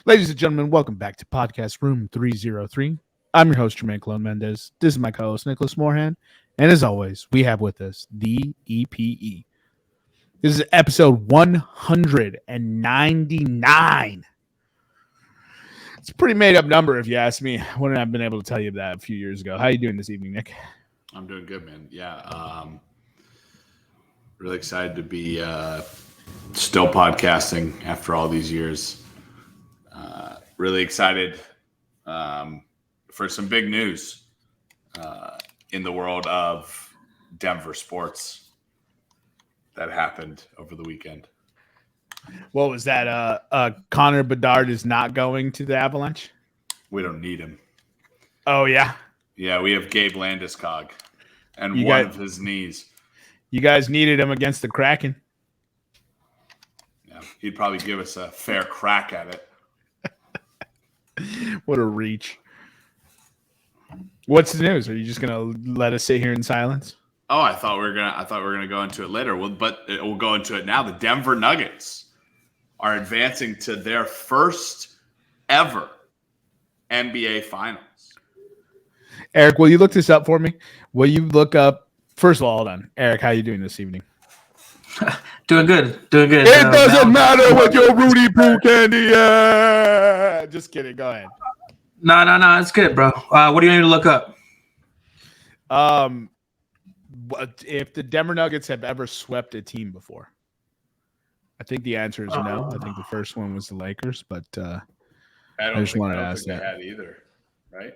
Ladies and gentlemen, welcome back to podcast Room 303. I'm your host, Jermaine Clone Mendez. This is my co-host, Nicholas Moorhan. And as always, we have with us the EPE. This is episode 199. It's a pretty made-up number, if you ask me. I wouldn't have been able to tell you that a few years ago. How are you doing this evening, Nick? I'm doing good, man. Yeah. Really excited to be still podcasting after all these years. Really excited for some big news in the world of Denver sports that happened over the weekend. What was that? Connor Bedard is not going to the Avalanche? We don't need him. Oh, yeah? Yeah, we have Gabe Landeskog and one of his knees. You guys needed him against the Kraken. Yeah, he'd probably give us a fair crack at it. What a reach. What's the news? Are you just gonna let us sit here in silence? Oh, I thought we were gonna go into it later. But we'll go into it now. The Denver Nuggets are advancing to their first ever NBA Finals. Eric, will you look this up for me? Will you look up? First of all, hold on, Eric. How are you doing this evening? Doing good. It doesn't matter what your Rudy Poo candy is. Just kidding. Go ahead. No. It's good, bro. What do you need to look up? If the Denver Nuggets have ever swept a team before, I think the answer is no. I think the first one was the Lakers, but I just wanted to ask that. Had either, right?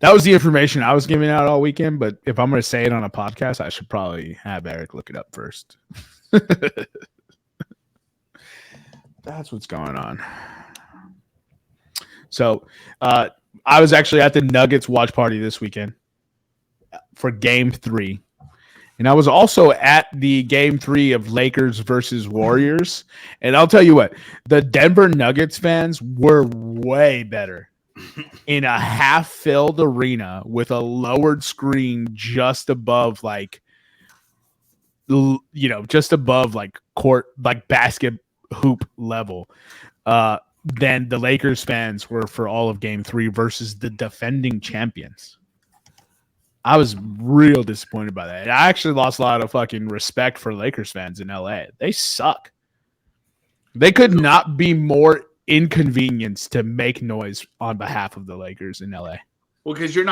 That was the information I was giving out all weekend, but if I'm going to say it on a podcast, I should probably have Eric look it up first. That's what's going on. So I was actually at the Nuggets watch party this weekend for Game 3. And I was also at the Game 3 of Lakers versus Warriors. And I'll tell you what, the Denver Nuggets fans were way better in a half-filled arena with a lowered screen just above court, like basket hoop level than the Lakers fans were for all of Game 3 versus the defending champions. I was real disappointed by that. I actually lost a lot of fucking respect for Lakers fans in LA. They suck. They could not be more inconvenienced to make noise on behalf of the Lakers in LA. Well, because you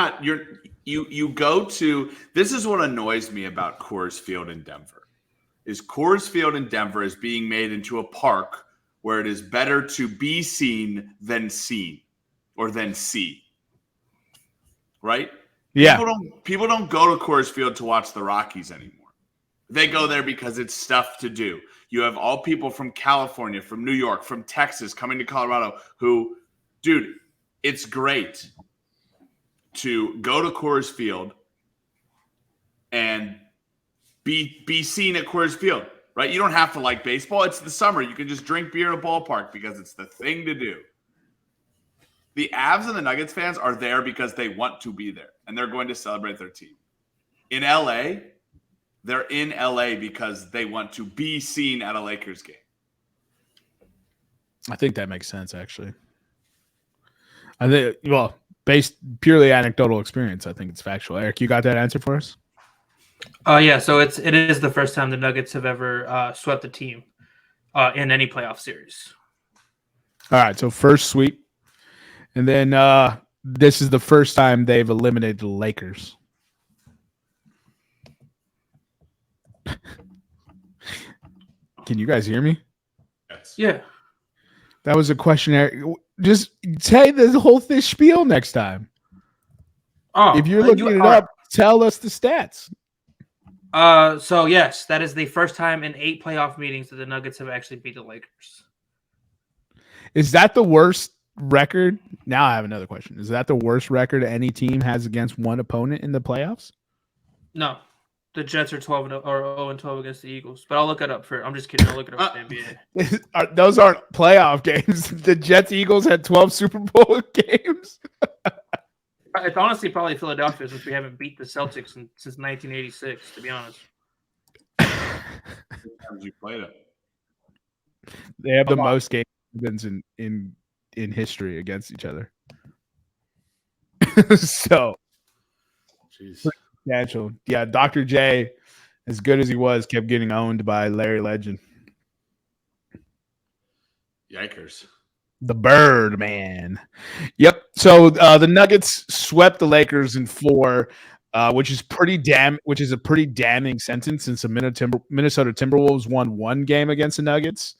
go to, this is what annoys me about Coors Field in Denver, is Coors Field in Denver is being made into a park where it is better to be seen than see. Right? Yeah. People don't go to Coors Field to watch the Rockies anymore. They go there because it's stuff to do. You have all people from California, from New York, from Texas coming to Colorado who, dude, it's great to go to Coors Field and be seen at Coors Field, right? You don't have to like baseball. It's the summer. You can just drink beer at a ballpark because it's the thing to do. The Avs and the Nuggets fans are there because they want to be there, and they're going to celebrate their team. In LA, they're in LA because they want to be seen at a Lakers game. I think that makes sense, actually. I think, well, based purely anecdotal experience, I think it's factual. Eric, you got that answer for us? Yeah. So it is the first time the Nuggets have ever swept a team in any playoff series. All right. So first sweep. And then this is the first time they've eliminated the Lakers. Can you guys hear me? Yes. Yeah. That was a questionnaire. Just say the whole spiel next time. Oh, if you're looking it up, tell us the stats. So yes, that is the first time in 8 playoff meetings that the Nuggets have actually beat the Lakers. Is that the worst record? Now I have another question. Is that the worst record any team has against one opponent in the playoffs? No. The Jets are 0-12 against the Eagles, but I'll look it up for. I'm just kidding. I'll look it up for the NBA. Those aren't playoff games. The Jets Eagles had 12 Super Bowl games. It's honestly probably Philadelphia since we haven't beat the Celtics since 1986. To be honest, how times you played it? They have the most game wins in in history against each other. So, Jeez. substantial. Yeah, Dr. J, as good as he was, kept getting owned by Larry Legend. Yikers. The Bird Man. Yep. So the Nuggets swept the Lakers in 4, which is a pretty damning sentence since the Minnesota Timberwolves won 1 game against the Nuggets,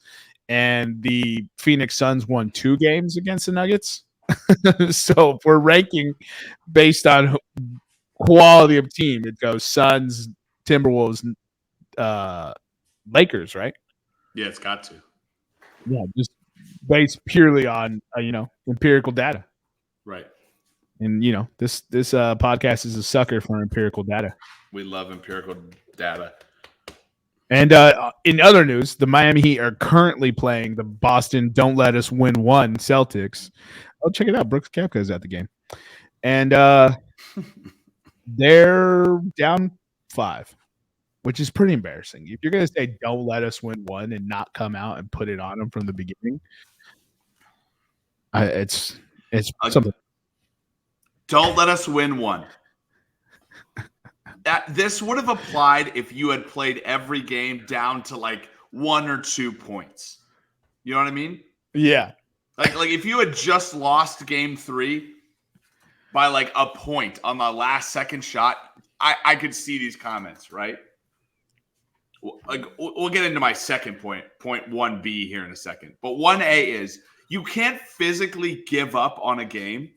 and the Phoenix Suns won 2 games against the Nuggets. So if we're ranking based on quality of team, it goes Suns, Timberwolves, Lakers, right? Yeah, it's got to. Yeah, just based purely on empirical data. Right. And this podcast is a sucker for empirical data. We love empirical data. And in other news, the Miami Heat are currently playing the Boston Don't Let Us Win 1 Celtics. Oh, check it out. Brooks Koepka is at the game. And they're down 5, which is pretty embarrassing. If you're going to say don't let us win 1 and not come out and put it on them from the beginning, it's something. Don't let us win 1. This would have applied if you had played every game down to like 1 or 2 points. You know what I mean? Yeah. Like if you had just lost game 3 by like a point on the last second shot, I could see these comments, right? Like we'll get into my second point 1B here in a second. But 1A is you can't physically give up on a game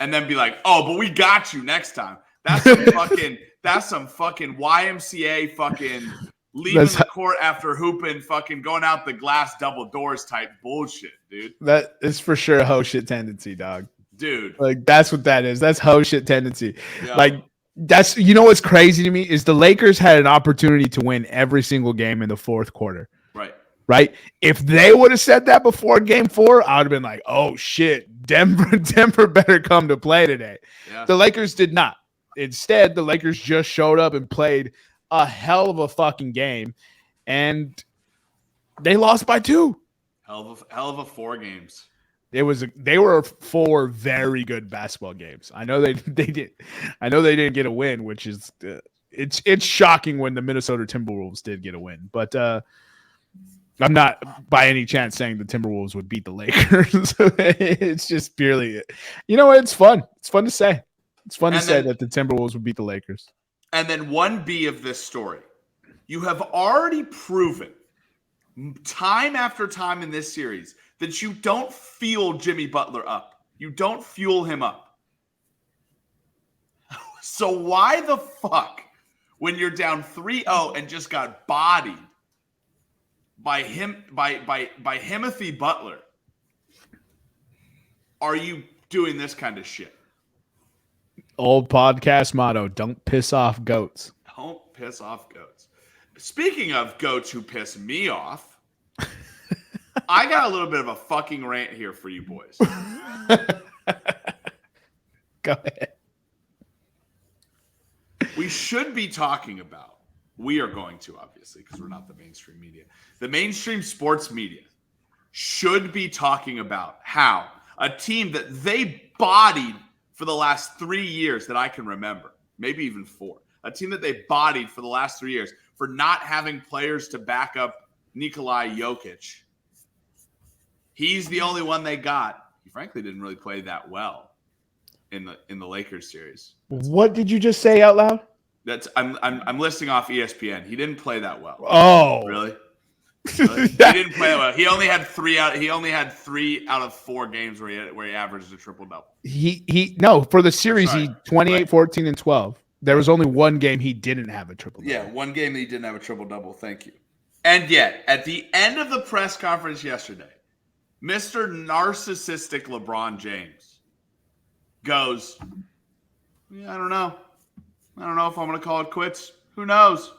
and then be like, "Oh, but we got you next time." That's some fucking YMCA fucking leaving the court after hooping, fucking going out the glass double doors type bullshit, dude. That is for sure a hoe shit tendency, dog. Dude. Like that's what that is. That's hoe shit tendency. Yeah. Like that's what's crazy to me is the Lakers had an opportunity to win every single game in the 4th quarter. Right? If they would have said that before game 4, I would have been like, "Oh shit, Denver better come to play today." Yeah. The Lakers did not. Instead, the Lakers just showed up and played a hell of a fucking game, and they lost by 2. Hell of a 4 games. They were 4 very good basketball games. I know they did. I know they didn't get a win, which is it's shocking when the Minnesota Timberwolves did get a win. But I'm not by any chance saying the Timberwolves would beat the Lakers. It's just purely, it's fun. It's fun to say. It's fun to say that the Timberwolves would beat the Lakers. And then 1B of this story, you have already proven time after time in this series that you don't fuel Jimmy Butler up. You don't fuel him up. So why the fuck, when you're down 3-0 and just got bodied by Timothy Butler, are you doing this kind of shit? Old podcast motto, don't piss off goats. Don't piss off goats. Speaking of goats who piss me off, I got a little bit of a fucking rant here for you boys. Go ahead. We should be talking about, we are going to obviously because we're not the mainstream media. The mainstream sports media should be talking about how a team that they bodied for the last 3 years that I can remember, maybe even 4, a team that they bodied for the last 3 years for not having players to back up Nikola Jokic. He's the only one they got. He frankly didn't really play that well in the Lakers series. What did you just say out loud? I'm listing off ESPN. He didn't play that well. Oh, really? He didn't play that well. He only had 3 out of 4 games where he averaged a triple double. No, for the series he 28, 14, and 12. There was only 1 game he didn't have a triple double. Yeah, 1 game that he didn't have a triple double. Thank you. And yet, at the end of the press conference yesterday, Mr. Narcissistic LeBron James goes, "Yeah, I don't know. I don't know if I'm going to call it quits. Who knows?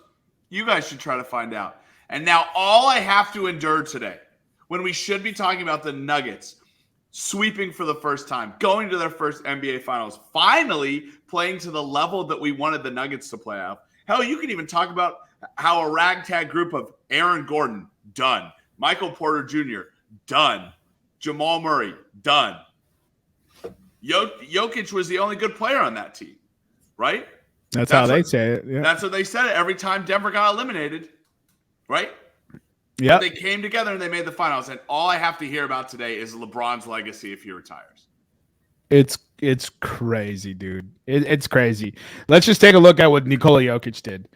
You guys should try to find out." And now all I have to endure today, when we should be talking about the Nuggets sweeping for the first time, going to their first NBA Finals, finally playing to the level that we wanted the Nuggets to play out. Hell, you can even talk about how a ragtag group of Aaron Gordon, done. Michael Porter Jr., done. Jamal Murray, done. Jokic was the only good player on that team, right? That's how they say it. Yeah. That's what they said every time Denver got eliminated, right? Yeah. They came together and they made the finals. And all I have to hear about today is LeBron's legacy if he retires. It's crazy, dude. It's crazy. Let's just take a look at what Nikola Jokic did.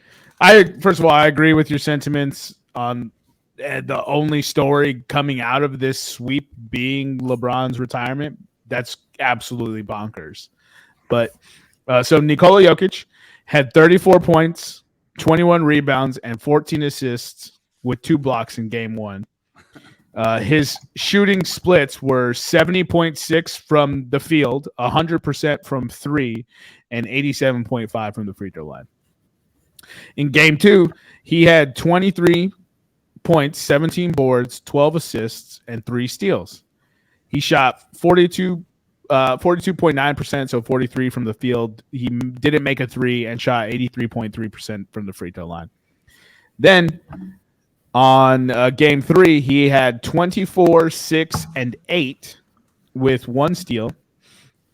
First of all, I agree with your sentiments on the only story coming out of this sweep being LeBron's retirement. That's absolutely bonkers. But so Nikola Jokic had 34 points, 21 rebounds, and 14 assists with 2 blocks in game 1. His shooting splits were 70.6 from the field, 100% from 3, and 87.5 from the free throw line. In game 2, he had 23 points, 17 boards, 12 assists, and 3 steals. He shot 42.9%, so 43 from the field. He didn't make a 3 and shot 83.3% from the free throw line. Then on game 3, he had 24, 6, and 8 with 1 steal,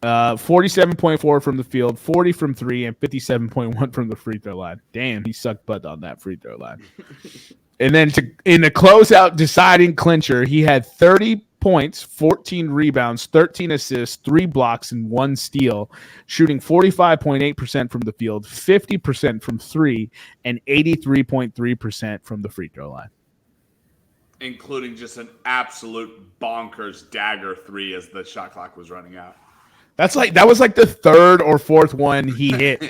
47.4 from the field, 40 from 3, and 57.1 from the free throw line. Damn, he sucked butt on that free throw line. And then in the closeout deciding clincher, he had 30 points, 14 rebounds, 13 assists, 3 blocks, and 1 steal, shooting 45.8% from the field, 50% from 3, and 83.3% from the free throw line. Including just an absolute bonkers dagger 3 as the shot clock was running out. That was like the 3rd or 4th one he hit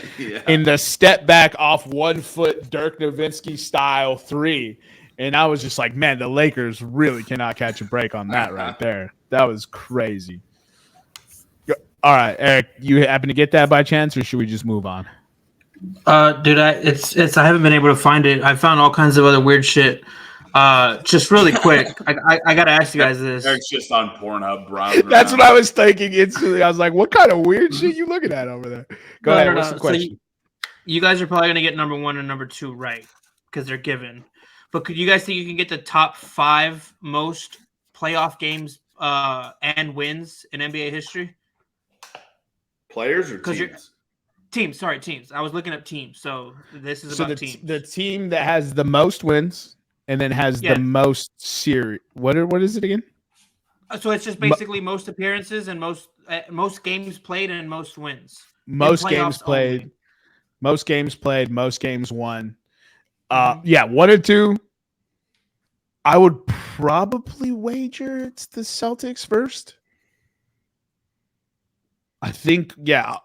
in the step back off 1 foot Dirk Nowitzki style 3. And I was just like, man, the Lakers really cannot catch a break on that right there. That was crazy. All right, Eric, you happen to get that by chance, or should we just move on? Dude, I haven't been able to find it. I found all kinds of other weird shit. Just really quick, I gotta ask you guys this. Eric's just on Pornhub, bro. That's what I was thinking instantly. I was like, what kind of weird shit you looking at over there? Go ahead. What's the question? So you guys are probably gonna get number 1 and number 2 right because they're given. But could you guys think you can get the top 5 most playoff games and wins in NBA history? Players or teams? Teams. Sorry, teams. I was looking up teams. So this is about teams. The team that has the most wins and then has the most series. What is it again? So it's just basically most appearances and most games played and most wins. Most games played. Only. Most games played. Most games won. 1 and 2. I would probably wager it's the Celtics first. I think,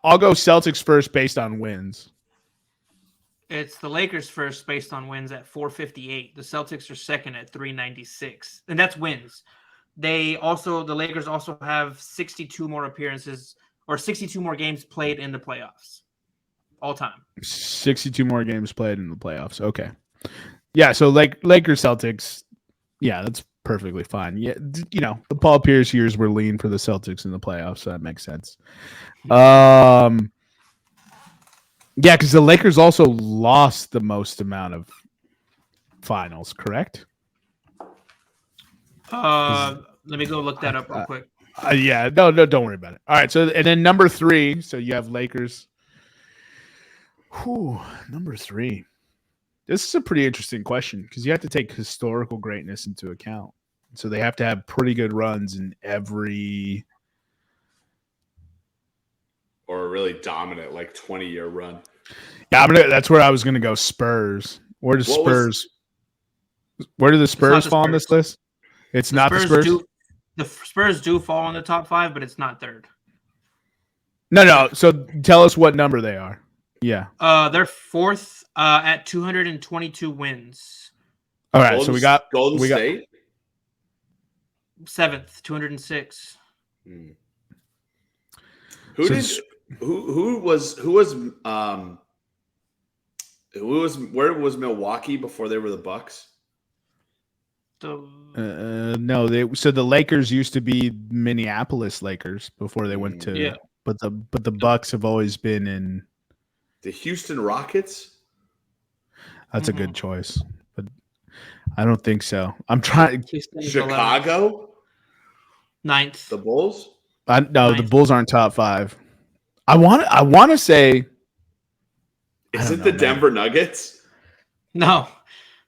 I'll go Celtics first based on wins. It's the Lakers first based on wins at 458. The Celtics are second at 396. And that's wins. The Lakers also have 62 more appearances or 62 more games played in the playoffs all time. 62 more games played in the playoffs. Okay. Yeah, so Lakers Celtics, that's perfectly fine. Yeah, the Paul Pierce years were lean for the Celtics in the playoffs, so that makes sense. Because the Lakers also lost the most amount of finals, correct? Let me go look that up real quick. No, don't worry about it. All right, so and then number 3, so you have Lakers. Number 3. This is a pretty interesting question because you have to take historical greatness into account. So they have to have pretty good runs in every... Or a really dominant, 20-year run. Yeah, that's where I was going to go. Spurs. Where do the Spurs fall on this list? It's not the Spurs? The Spurs do fall in the top 5, but it's not 3rd. No. So tell us what number they are. Yeah. They're 4th at 222 wins. All right, so we got Golden State. 7th, 206. Where was Milwaukee before they were the Bucks? No, the Lakers used to be Minneapolis Lakers before they went to but the Bucks have always been in the Houston Rockets. That's a good choice, but I don't think so. I'm trying Chicago. Ninth. The Bulls? No, the Bulls aren't top 5. I want to say. Is it the Denver Nuggets? No.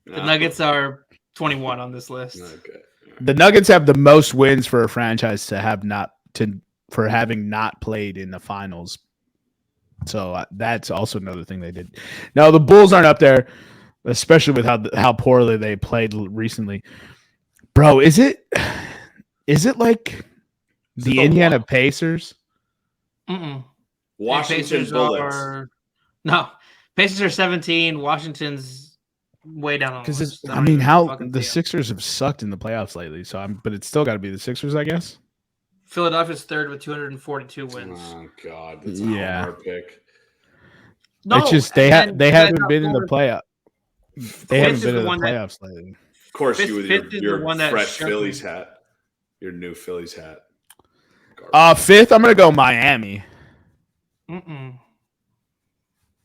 The Nuggets are 21 on this list. Okay. The Nuggets have the most wins for a franchise for having not played in the finals. So that's also another thing they did. No, the Bulls aren't up there, especially with how poorly they played recently. Bro, is it like the Indiana Pacers? Mm-mm. Washington Bullets. No, Pacers are 17. Washington's way down on the list. I mean, how the Sixers have sucked in the playoffs lately. But it's still got to be the Sixers, I guess. Philadelphia's third with 242 wins. Oh God, that's a homer pick. No, it's just they haven't been in the playoff. They haven't been in the playoffs lately. Of course, you with your fresh Phillies hat, your new Phillies hat. Fifth, I'm gonna go Miami. Mm-mm.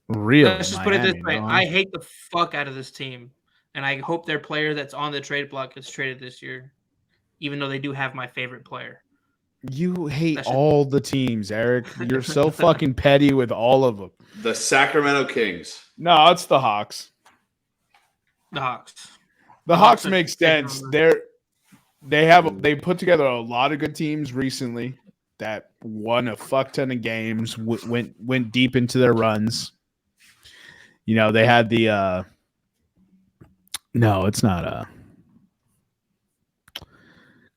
Real. Let's just put it this way: I hate the fuck out of this team, and I hope their player that's on the trade block gets traded this year, even though they do have my favorite player. You hate all the teams, Eric. You're so fucking petty with all of them. The Sacramento Kings. No, it's the Hawks. The Hawks. The Hawks make sense. They put together a lot of good teams recently that won a fuck ton of games, went deep into their runs. You know, they had the no, it's not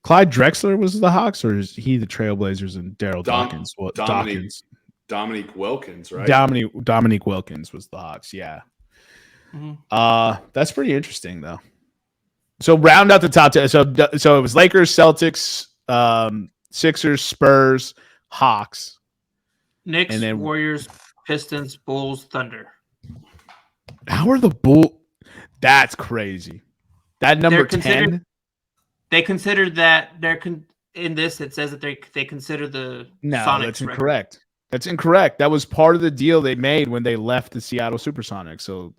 Clyde Drexler was the Hawks, or is he the Trailblazers and Daryl Dawkins? Dominique Wilkins, right? Dominique Wilkins was the Hawks, yeah. Mm-hmm. That's pretty interesting, though. So round out the top 10. So it was Lakers, Celtics, Sixers, Spurs, Hawks, Knicks, and then Warriors, Pistons, Bulls, Thunder. How are the Bulls? That's crazy. That number 10. They considered that in this. It says that they consider the Sonics. That's incorrect. Record. That's incorrect. That was part of the deal they made when they left the Seattle Supersonics. So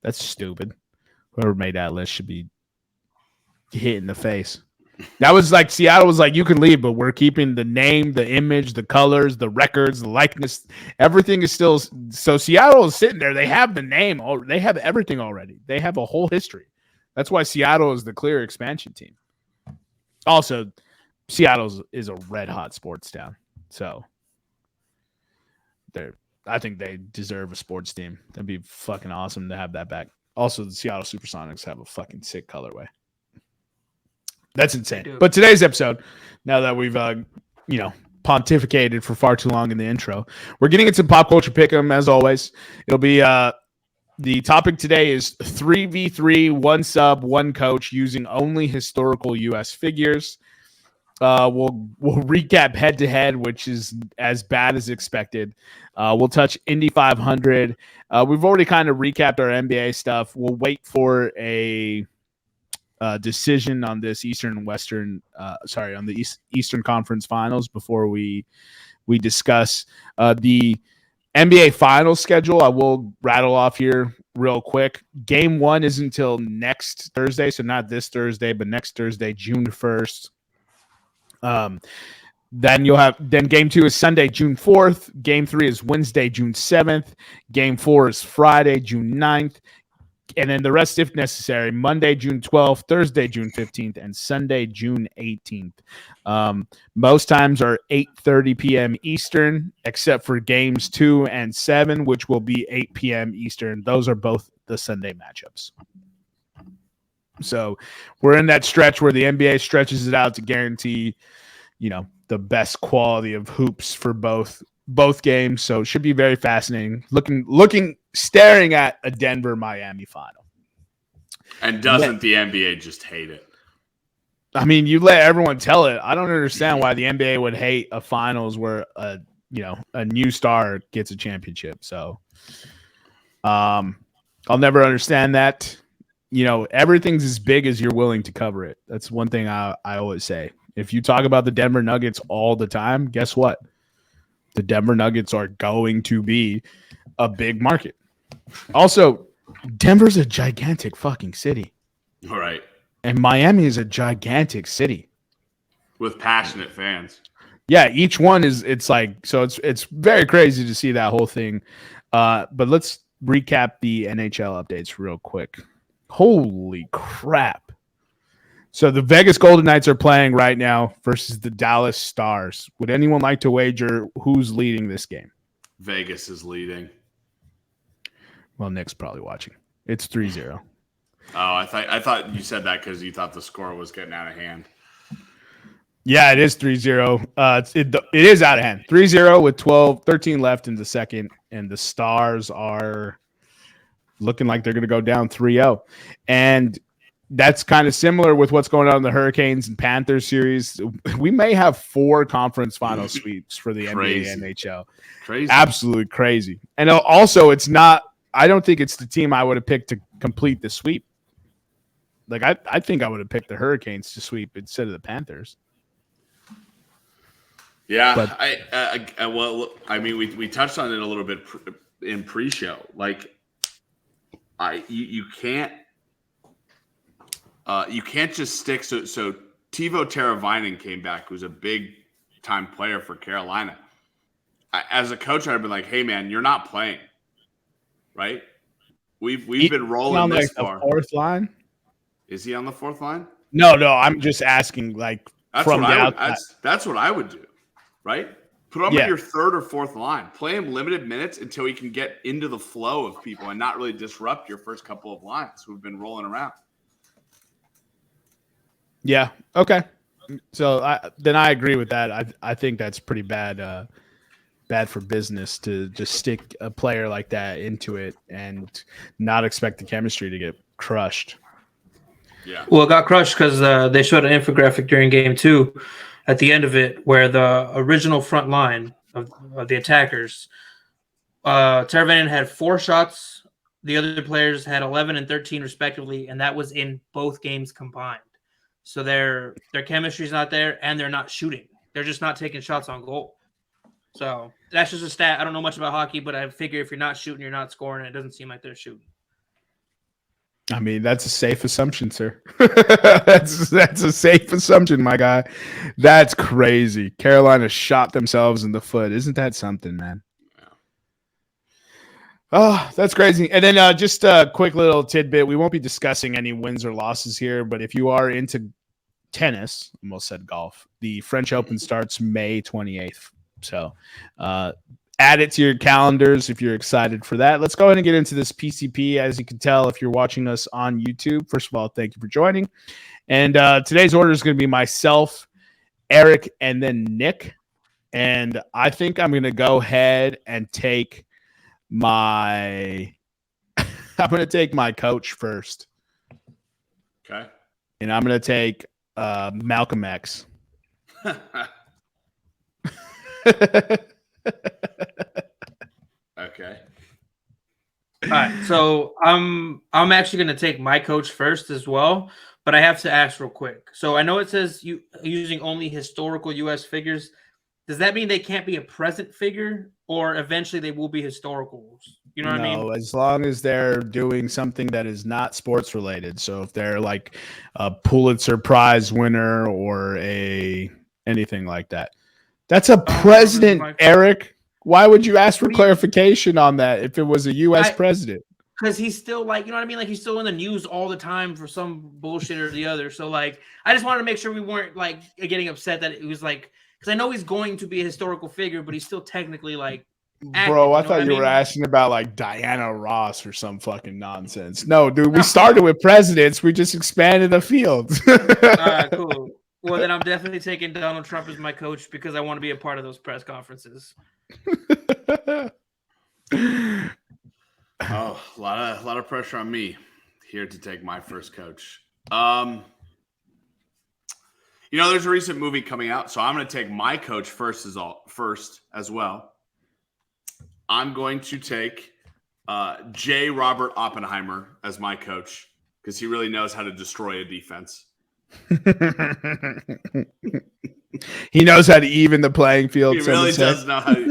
that's stupid. Whoever made that list should be hit in the face. That was like Seattle was like, you can leave, but we're keeping the name, the image, the colors, the records, the likeness. Everything is still. So Seattle is sitting there. They have the name. They have everything already. They have a whole history. That's why Seattle is the clear expansion team. Also, Seattle is a red hot sports town, so I think they deserve a sports team. That'd be fucking awesome to have that back. Also, the Seattle Supersonics have a fucking sick colorway. That's insane. But today's episode, now that we've pontificated for far too long in the intro, we're getting into pop culture pick'em as always. It'll be the topic today is 3v3, one sub, one coach using only historical US figures. We'll recap head to head, which is as bad as expected. We'll touch Indy 500. We've already kind of recapped our NBA stuff. We'll wait for a decision on this Eastern Conference Finals before we discuss the NBA Finals schedule. I will rattle off here real quick. Game 1 is until next Thursday, so not this Thursday, but next Thursday, June 1st. Then Game 2 is Sunday, June 4th. Game 3 is Wednesday, June 7th. Game 4 is Friday, June 9th. And then the rest, if necessary, Monday, June 12th, Thursday, June 15th, and Sunday, June 18th. Most times are 8:30 p.m. Eastern, except for games 2 and 7, which will be 8 p.m. Eastern. Those are both the Sunday matchups. So we're in that stretch where the NBA stretches it out to guarantee, the best quality of hoops for both games. So it should be very fascinating. Staring at a Denver-Miami final. And doesn't the NBA just hate it? I mean, you let everyone tell it. I don't understand why the NBA would hate a finals where a new star gets a championship. So I'll never understand that. Everything's as big as you're willing to cover it. That's one thing I always say. If you talk about the Denver Nuggets all the time, guess what? The Denver Nuggets are going to be a big market. Also, Denver's a gigantic fucking city. All right. And Miami is a gigantic city. with passionate fans. Yeah, each one it's very crazy to see that whole thing. But let's recap the NHL updates real quick. Holy crap. So the Vegas Golden Knights are playing right now versus the Dallas Stars. Would anyone like to wager who's leading this game? Vegas is leading. Well, Nick's probably watching. It's 3-0. Oh, I thought you said that because you thought the score was getting out of hand. Yeah, it is 3-0. It is out of hand. 3-0 with 13 left in the second, and the Stars are looking like they're going to go down 3-0. And that's kind of similar with what's going on in the Hurricanes and Panthers series. We may have 4 conference final sweeps for the NBA and NHL. Crazy. Absolutely crazy. And also, I don't think it's the team I would have picked to complete the sweep. Like, I think I would have picked the Hurricanes to sweep instead of the Panthers. Yeah, but, we touched on it a little bit in pre-show. Like, you can't just stick. So Teuvo Teravainen came back, who's a big time player for Carolina. As a coach, I'd been like, "Hey, man, you're not playing, right? We've been rolling this far." The fourth line. Is he on the fourth line? No. I'm just asking. Like, that's from that's what I would do. Right? Put him at your third or fourth line. Play him limited minutes until he can get into the flow of people and not really disrupt your first couple of lines who've been rolling around. Yeah. Okay. So I agree with that. I think that's pretty bad for business to just stick a player like that into it and not expect the chemistry to get crushed. Yeah. Well, it got crushed because they showed an infographic during game 2 at the end of it where the original front line of the attackers, Teravainen had 4 shots. The other players had 11 and 13 respectively, and that was in both games combined. So their chemistry's not there, and they're not shooting. They're just not taking shots on goal. So that's just a stat. I don't know much about hockey, but I figure if you're not shooting, you're not scoring. It doesn't seem like they're shooting. I mean, that's a safe assumption, sir. that's a safe assumption, my guy. That's crazy. Carolina shot themselves in the foot. Isn't that something, man? Yeah. Oh, that's crazy. And then just a quick little tidbit. We won't be discussing any wins or losses here, but if you are into tennis, almost said golf, the French Open starts May 28th. So add it to your calendars if you're excited for that. Let's go ahead and get into this PCP. As you can tell, if you're watching us on YouTube, first of all, thank you for joining. And today's order is going to be myself, Eric, and then Nick. And I think I'm going to go ahead and take my coach first. Okay. And I'm going to take Malcolm X. Okay. All right, so I'm actually going to take my coach first as well, but I have to ask real quick. So I know it says you using only historical US figures. Does that mean they can't be a present figure, or eventually they will be historicals? You know what I mean? No, as long as they're doing something that is not sports related. So if they're like a Pulitzer Prize winner or anything like that. That's a president, Eric. Why would you ask for clarification on that if it was a U.S. president? Because he's still like, you know what I mean? Like he's still in the news all the time for some bullshit or the other. So like, I just wanted to make sure we weren't like getting upset that it was like, because I know he's going to be a historical figure, but he's still technically like active, bro, I thought you were asking about like Diana Ross or some fucking nonsense. No, dude, we started with presidents. We just expanded the field. All right, cool. Well, then I'm definitely taking Donald Trump as my coach because I want to be a part of those press conferences. Oh, a lot of pressure on me here to take my first coach. There's a recent movie coming out, so I'm going to take my coach first as well. I'm going to take J. Robert Oppenheimer as my coach because he really knows how to destroy a defense. He knows how to even the playing field. He really does know how to.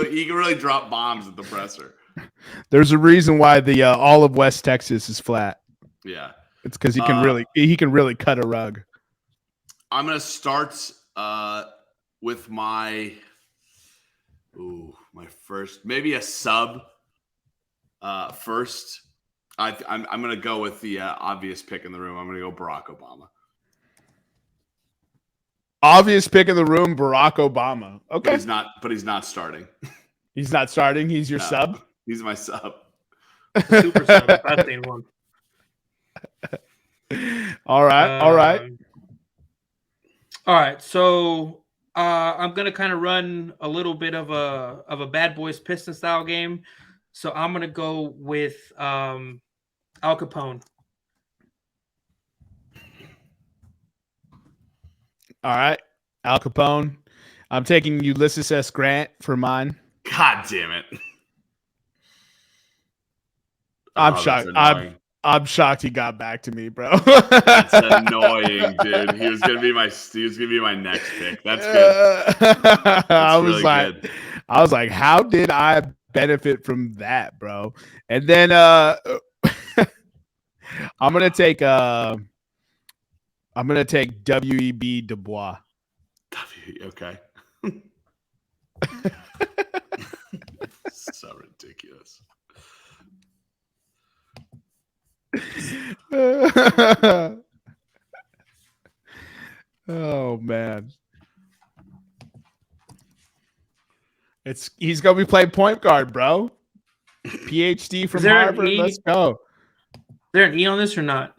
He can really drop bombs at the presser. There's a reason why the all of West Texas is flat. Yeah, it's because he can really cut a rug. I'm gonna start with my first, maybe a sub first. I'm going to go with the obvious pick in the room. I'm going to go Barack Obama. Obvious pick in the room, Barack Obama. Okay. But he's not starting. He's not starting. He's your sub. He's my sub. Super sub. That's the one. All right. All right. So I'm gonna kind of run a little bit of a Bad Boys Piston style game. So I'm gonna go with Al Capone. All right. Al Capone. I'm taking Ulysses S. Grant for mine. God damn it. I'm shocked. I'm shocked he got back to me, bro. That's annoying, dude. He was gonna be my next pick. That's good. That's I good. was like, how did I benefit from that, bro? And then I'm gonna take W.E.B. Du Bois. Okay. So ridiculous. Oh man. He's gonna be playing point guard, bro. PhD from Harvard. Let's go. Is there an E on this or not?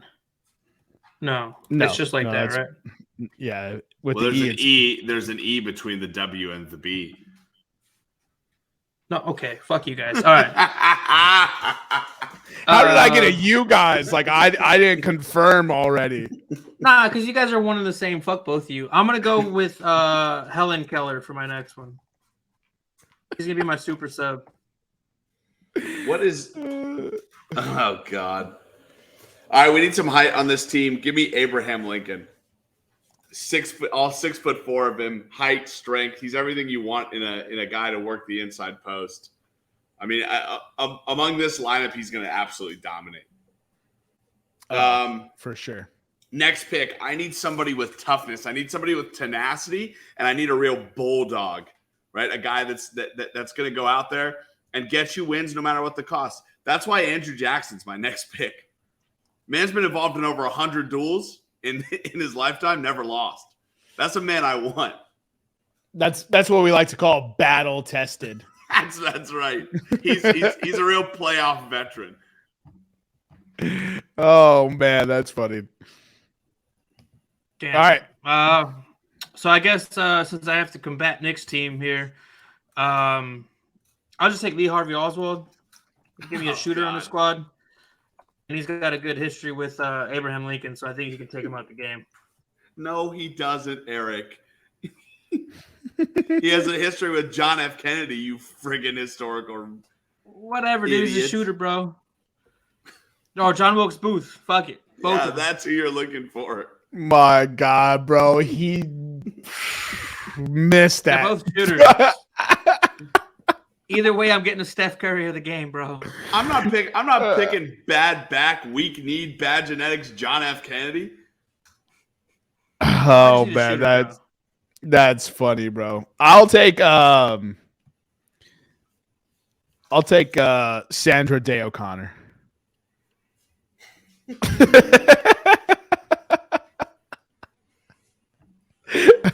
No. It's just like that, right? Yeah. There's an E. There's an E between the W and the B. No, okay. Fuck you guys. All right. How did I get a you guys? Like I didn't confirm already. Nah, because you guys are one and the same. Fuck both of you. I'm gonna go with Helen Keller for my next one. He's gonna be my super sub. What is? Oh God! All right, we need some height on this team. Give me Abraham Lincoln. 6 foot, all 6'4" of him, height, strength. He's everything you want in a guy to work the inside post. I mean, among this lineup, he's going to absolutely dominate. For sure. Next pick, I need somebody with toughness. I need somebody with tenacity, and I need a real bulldog, right? A guy that's going to go out there and get you wins no matter what the cost. That's why Andrew Jackson's my next pick. Man's been involved in over 100 duels in his lifetime, never lost. That's a man I want. That's what we like to call battle tested. That's right. He's a real playoff veteran. Oh man, that's funny. Damn. All right. So I guess since I have to combat Nick's team here, I'll just take Lee Harvey Oswald. Give me a shooter on the squad. And he's got a good history with Abraham Lincoln, so I think he can take him out the game. No, he doesn't, Eric. He has a history with John F. Kennedy, you friggin' historical. Whatever, dude. He's a shooter, bro. No, John Wilkes Booth. Fuck it. Both of them. That's who you're looking for. My God, bro. He missed that. They're both shooters. Either way, I'm getting a Steph Curry of the game, bro. I'm not picking bad back, weak knee, bad genetics, John F. Kennedy. Oh man, that's funny, bro. I'll take Sandra Day O'Connor.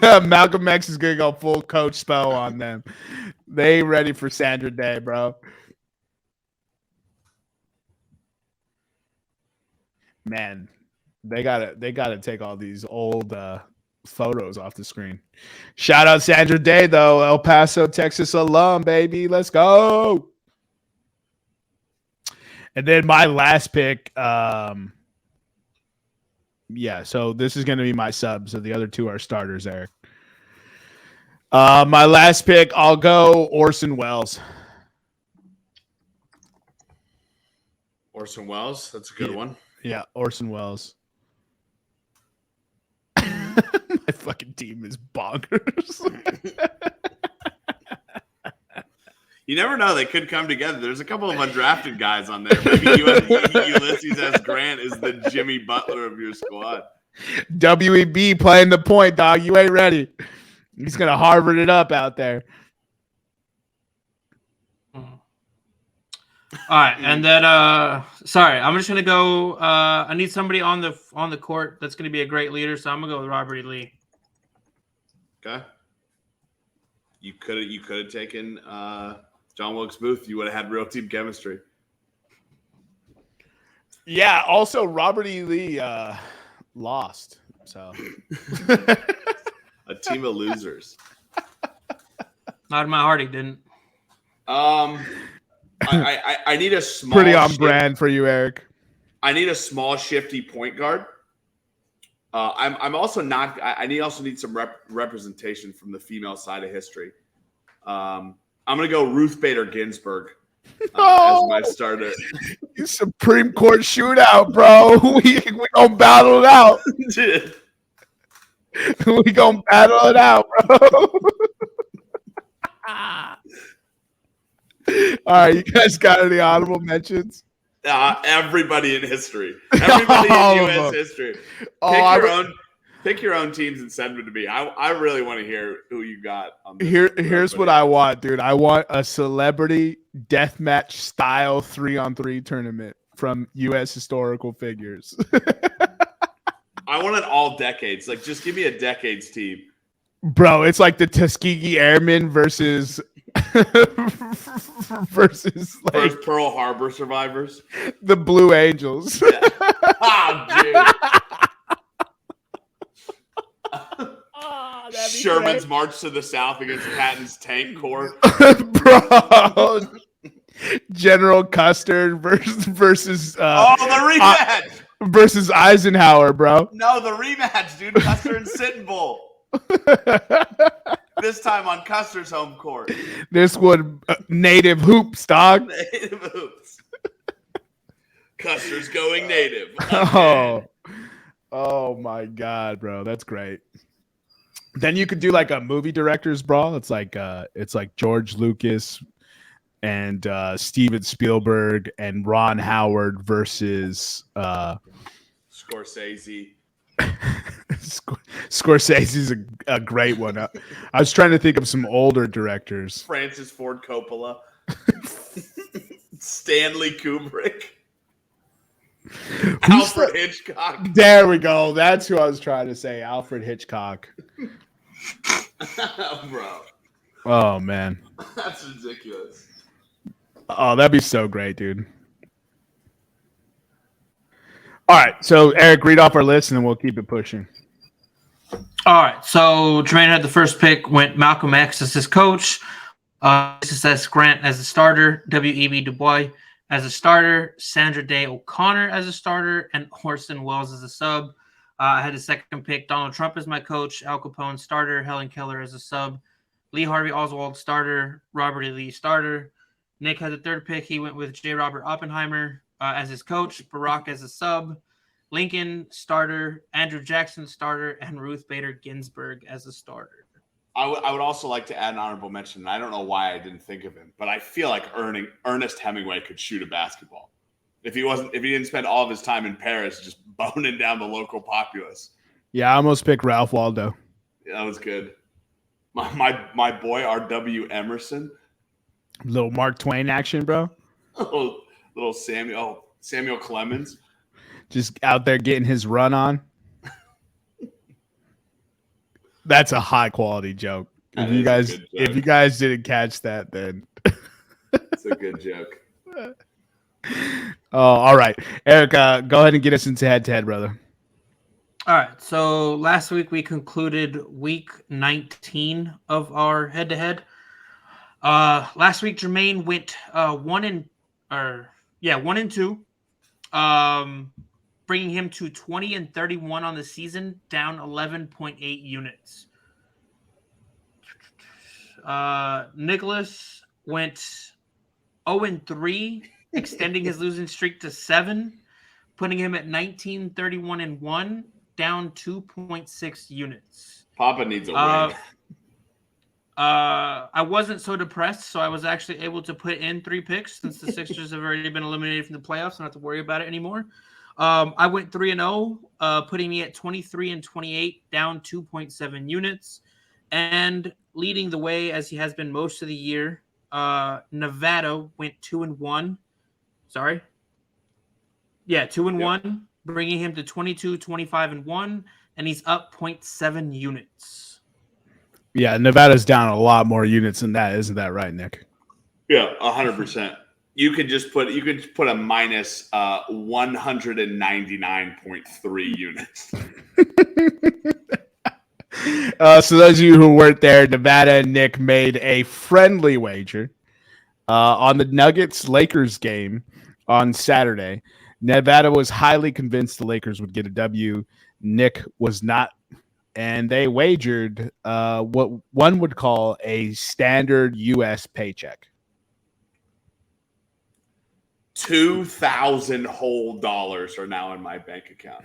Malcolm X is gonna go full coach spell on them. They ready for Sandra Day, bro. Man, they gotta take all these old photos off the screen. Shout out Sandra Day though, El Paso, Texas alum, baby. Let's go. And then my last pick, yeah, so this is going to be my sub. So the other two are starters, Eric. My last pick, I'll go Orson Welles. Orson Welles, that's a good one. Yeah, Orson Welles. My fucking team is bonkers. You never know. They could come together. There's a couple of undrafted guys on there. Maybe Ulysses S. Grant is the Jimmy Butler of your squad. WEB playing the point, dog. You ain't ready. He's gonna Harvard it up out there. All right, and then sorry, I'm just gonna go. I need somebody on the court that's gonna be a great leader, so I'm gonna go with Robert E. Lee. Okay. You could have taken John Wilkes Booth. You would have had real team chemistry. Yeah. Also, Robert E. Lee lost. So a team of losers. Not in my heart, he didn't. I need a small. Pretty on brand for you, Eric. I need a small, shifty point guard. I'm also not. I also need some representation from the female side of history. I'm gonna go Ruth Bader Ginsburg as my starter. Supreme Court shootout, bro. We gonna battle it out. We gonna battle it out, bro. All right, you guys got any honorable mentions? Everybody in history. Everybody in U.S. history. Pick your own teams and send them to me. I really want to hear who you got. Here's what I want, dude. I want a celebrity deathmatch style 3-on-3 tournament from U.S. Historical Figures. I want it all decades. Like, just give me a decades team. Bro, it's like the Tuskegee Airmen versus First Pearl Harbor survivors. The Blue Angels. Yeah. Oh, dude. Sherman's great. March to the South against Patton's Tank Corps. Bro. General Custer versus the rematch versus Eisenhower, bro. No, the rematch, dude. Custer and Sitting Bull. This time on Custer's home court. This one, native hoops, dog. Native hoops. Custer's going native. Oh my God, bro. That's great. Then you could do like a movie director's brawl. It's like George Lucas and Steven Spielberg and Ron Howard versus Scorsese. Scorsese's a great one. I was trying to think of some older directors. Francis Ford Coppola. Stanley Kubrick. Alfred Hitchcock. There we go. That's who I was trying to say. Alfred Hitchcock. Bro. Oh, man. That's ridiculous. Oh, that'd be so great, dude. All right. So, Eric, read off our list, and then we'll keep it pushing. All right. So, Jermaine had the first pick, went Malcolm X as his coach, S.S. Grant as a starter, W.E.B. Du Bois as a starter, Sandra Day O'Connor as a starter, and Orson Welles as a sub. I had the second pick, Donald Trump as my coach, Al Capone starter, Helen Keller as a sub, Lee Harvey Oswald starter, Robert E. Lee starter. Nick had the third pick. He went with J. Robert Oppenheimer as his coach, Barack as a sub, Lincoln starter, Andrew Jackson starter, and Ruth Bader Ginsburg as a starter. I would also like to add an honorable mention. I don't know why I didn't think of him, but I feel like Ernest Hemingway could shoot a basketball if he didn't spend all of his time in Paris just boning down the local populace. Yeah, I almost picked Ralph Waldo. Yeah, that was good. My boy R.W. Emerson. Little Mark Twain action, bro. Little Samuel Clemens. Just out there getting his run on. That's a high quality joke. If you guys didn't catch that, then it's a good joke. Oh, all right. Eric, go ahead and get us into head-to-head, brother. All right. So last week we concluded week 19 of our head-to-head. Last week Jermaine went 1-2, bringing him to 20-31 on the season, down 11.8 units. Nicholas went 0-3, extending his losing streak to 7, putting him at 19-31-1, down 2.6 units. Papa needs a win. I wasn't so depressed, so I was actually able to put in 3 picks since the Sixers have already been eliminated from the playoffs. I don't have to worry about it anymore. I went 3-0, putting me at 23-28, down 2.7 units, and leading the way as he has been most of the year. Nevada went 2-1. Sorry. Yeah, 2-1, bringing him to 22-25-1, and he's up 0.7 units. Yeah, Nevada's down a lot more units than that, isn't that right, Nick? Yeah, 100%. You could just put a minus 199.3 units. So those of you who weren't there, Nevada and Nick made a friendly wager on the Nuggets-Lakers game on Saturday. Nevada was highly convinced the Lakers would get a W. Nick was not. And they wagered what one would call a standard U.S. paycheck. 2,000 whole dollars are now in my bank account.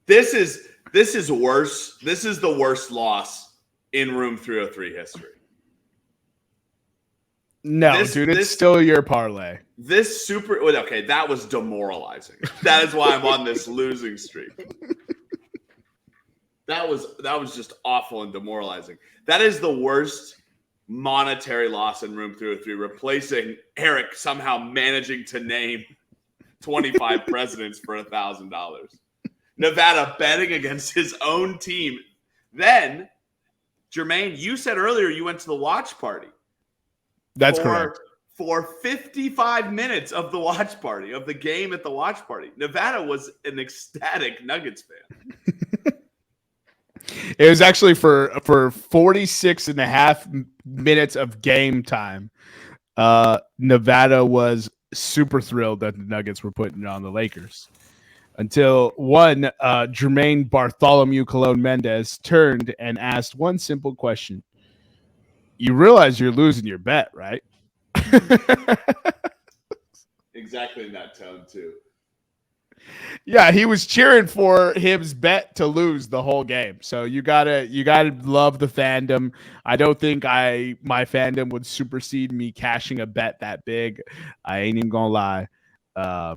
This is worse. This is the worst loss in Room 303 history. No, it's still your parlay. That was demoralizing. That is why I'm on this losing streak. That was just awful and demoralizing. That is the worst monetary loss in Room 303, replacing Eric somehow managing to name 25 presidents for $1,000. Nevada betting against his own team. Then, Jermaine, you said earlier you went to the watch party. That's correct. For 55 minutes of the watch party, of the game at the watch party. Nevada was an ecstatic Nuggets fan. It was actually for 46 and a half minutes of game time. Nevada was super thrilled that the Nuggets were putting it on the Lakers. Until Jermaine Bartholomew Colon Mendez turned and asked one simple question. You realize you're losing your bet, right? Exactly in that tone, too. Yeah, he was cheering for his bet to lose the whole game. So you gotta love the fandom. I don't think my fandom would supersede me cashing a bet that big. I ain't even gonna lie. I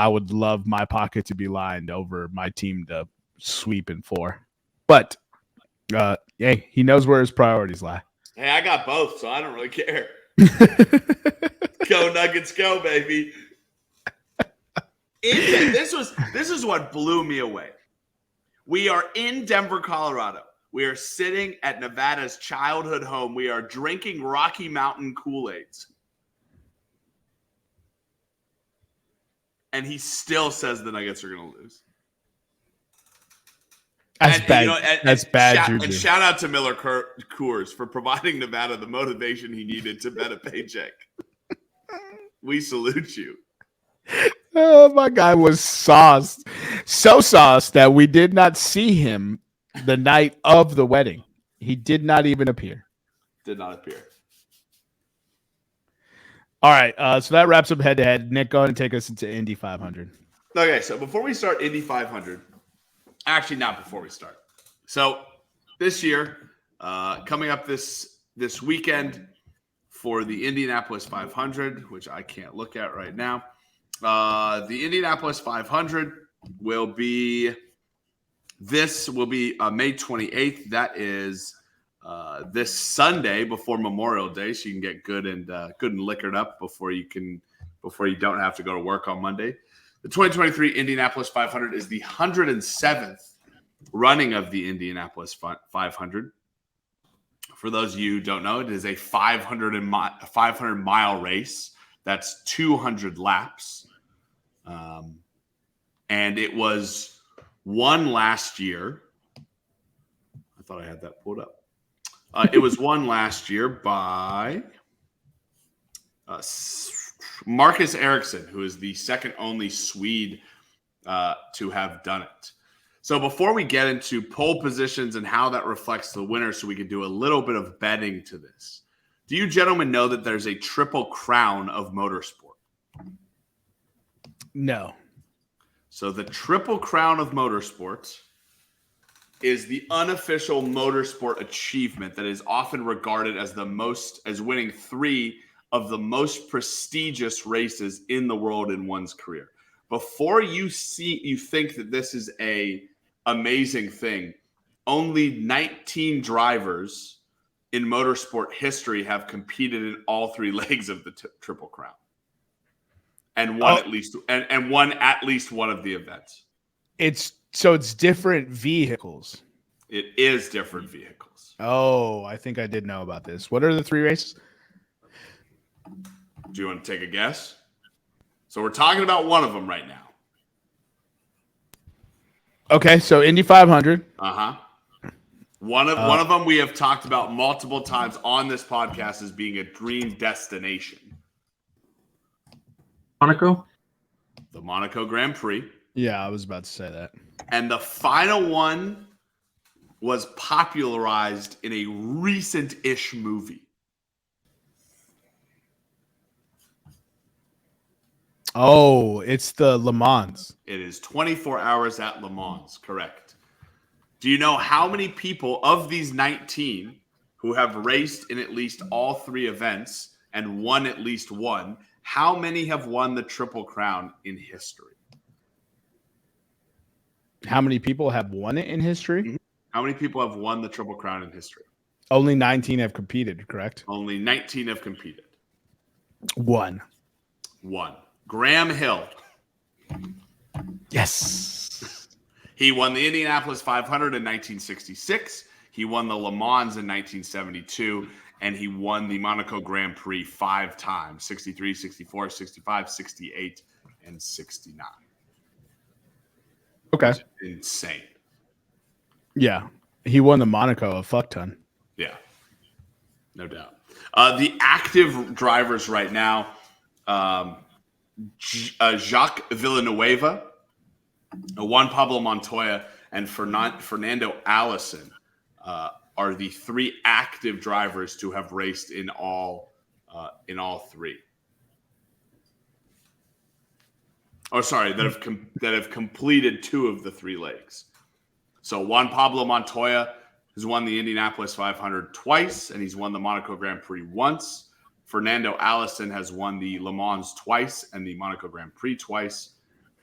would love my pocket to be lined over my team to sweep in 4. But hey, he knows where his priorities lie. Hey, I got both, so I don't really care. Go Nuggets, go, baby. This is what blew me away. We are in Denver, Colorado. We are sitting at Nevada's childhood home. We are drinking Rocky Mountain Kool-Aids. And he still says the Nuggets are going to lose. That's bad. That's bad. And shout out to Miller Coors for providing Nevada the motivation he needed to bet a paycheck. We salute you. Oh, my guy was sauced. So sauced that we did not see him the night of the wedding. He did not even appear. Did not appear. All right. So that wraps up head-to-head. Nick, go ahead and take us into Indy 500. Okay, so before we start Indy 500, actually not before we start. So this year, coming up this weekend for the Indianapolis 500, which I can't look at right now, the Indianapolis 500 will be May 28th. That is this Sunday before Memorial Day, so you can get good and liquored up before you don't have to go to work on Monday. The 2023 Indianapolis 500 is the 107th running of the Indianapolis 500. For those of you who don't know, it is a 500-mile race. That's 200 laps. And it was won last year. I thought I had that pulled up. It was won last year by Marcus Ericsson, who is the second only Swede to have done it. So before we get into pole positions and how that reflects the winner, so we can do a little bit of betting to this, do you gentlemen know that there's a triple crown of motorsport? No. So the Triple Crown of Motorsports is the unofficial motorsport achievement that is often regarded as winning 3 of the most prestigious races in the world in one's career. Before you think that this is a amazing thing, only 19 drivers in motorsport history have competed in all three legs of the Triple Crown, and won at least one of the events. It's different vehicles. It is different vehicles. Oh, I think I did know about this. What are the three races? Do you want to take a guess? So we're talking about one of them right now. Okay, so Indy 500. One of them we have talked about multiple times on this podcast as being a dream destination. Monaco? The Monaco Grand Prix. Yeah, I was about to say that. And the final one was popularized in a recent-ish movie. Oh, it's the Le Mans. It is 24 Hours at Le Mans, correct. Do you know how many people of these 19 who have raced in at least all three events and won at least one, how many have won the Triple Crown in history? How many people have won it in history? Mm-hmm. How many people have won the Triple Crown in history? Only 19 have competed, correct? Only 19 have competed. One. Graham Hill. Yes. He won the Indianapolis 500 in 1966. He won the Le Mans in 1972. And he won the Monaco Grand Prix 5 times, 63, 64, 65, 68, and 69. Okay. Insane. Yeah. He won the Monaco a fuck ton. Yeah. No doubt. The active drivers right now, Jacques Villanueva, Juan Pablo Montoya, and Fernando Allison are the three active drivers to have raced in all three. Oh, sorry, that have completed two of the three legs. So Juan Pablo Montoya has won the Indianapolis 500 twice, and he's won the Monaco Grand Prix once. Fernando Allison has won the Le Mans twice and the Monaco Grand Prix twice.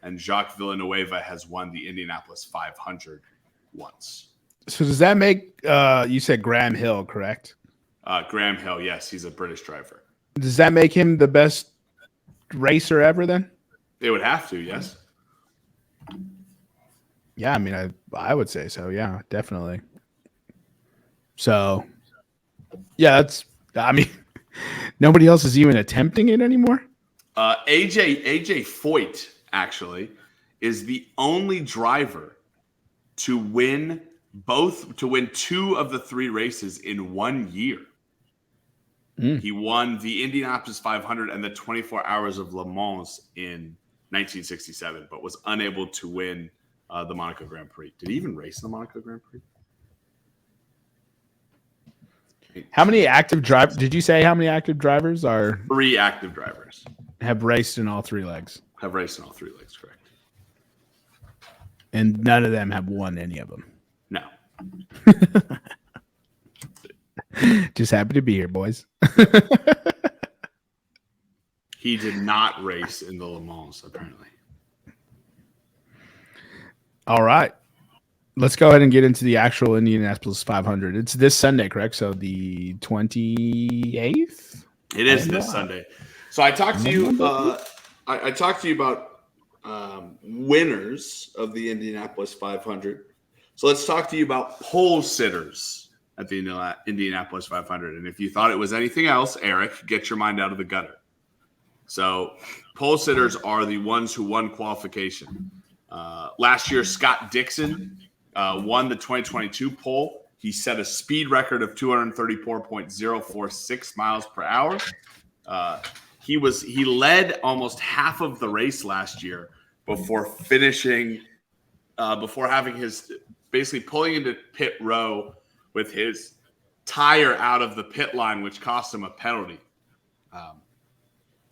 And Jacques Villanueva has won the Indianapolis 500 once. So does that make, you said Graham Hill, correct? Graham Hill, yes, he's a British driver. Does that make him the best racer ever then? They would have to, yes. Yeah, I mean, I would say so. Yeah, definitely. So, yeah, nobody else is even attempting it anymore. AJ Foyt actually is the only driver to win two of the three races in 1 year. He won the Indianapolis 500 and the 24 Hours of Le Mans in 1967, but was unable to win the Monaco Grand Prix. Did he even race in the Monaco Grand Prix? How many active drivers? Did you say how many active drivers are? 3 active drivers have raced in all three legs. Have raced in all three legs, correct? And none of them have won any of them. No. Just happy to be here, boys. He did not race in the Le Mans, apparently. All right. Let's go ahead and get into the actual Indianapolis 500. It's this Sunday, correct? So the 28th? It is this Sunday. So I talked to you I talked to you about winners of the Indianapolis 500. So let's talk to you about pole sitters at the Indianapolis 500. And if you thought it was anything else, Eric, get your mind out of the gutter. So pole sitters are the ones who won qualification. Last year, Scott Dixon won the 2022 pole. He set a speed record of 234.046 miles per hour. He led almost half of the race last year before finishing, before having basically pulling into pit row with his tire out of the pit line, which cost him a penalty.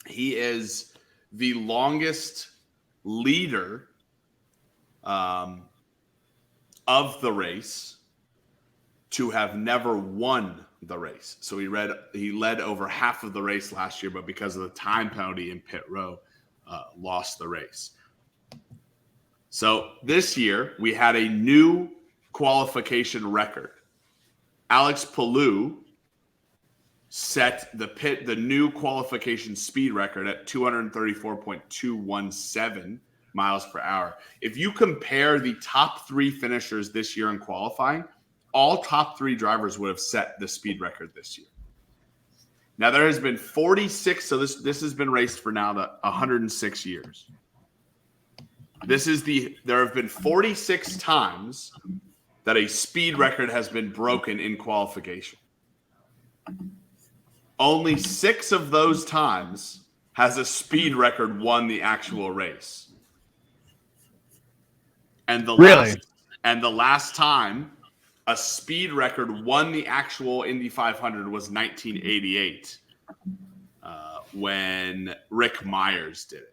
He is the longest leader of the race to have never won the race. So he led over half of the race last year, but because of the time penalty in pit row, lost the race. So this year we had a new qualification record. Alex Palou set the new qualification speed record at 234.217 miles per hour. If you compare the top 3 finishers this year in qualifying, all top 3 drivers would have set the speed record this year. Now there has been 46, so this has been raced for now 106 years. There have been 46 times that a speed record has been broken in qualification. Only 6 of those times has a speed record won the actual race. And the last time a speed record won the actual Indy 500 was 1988, when Rick Myers did it.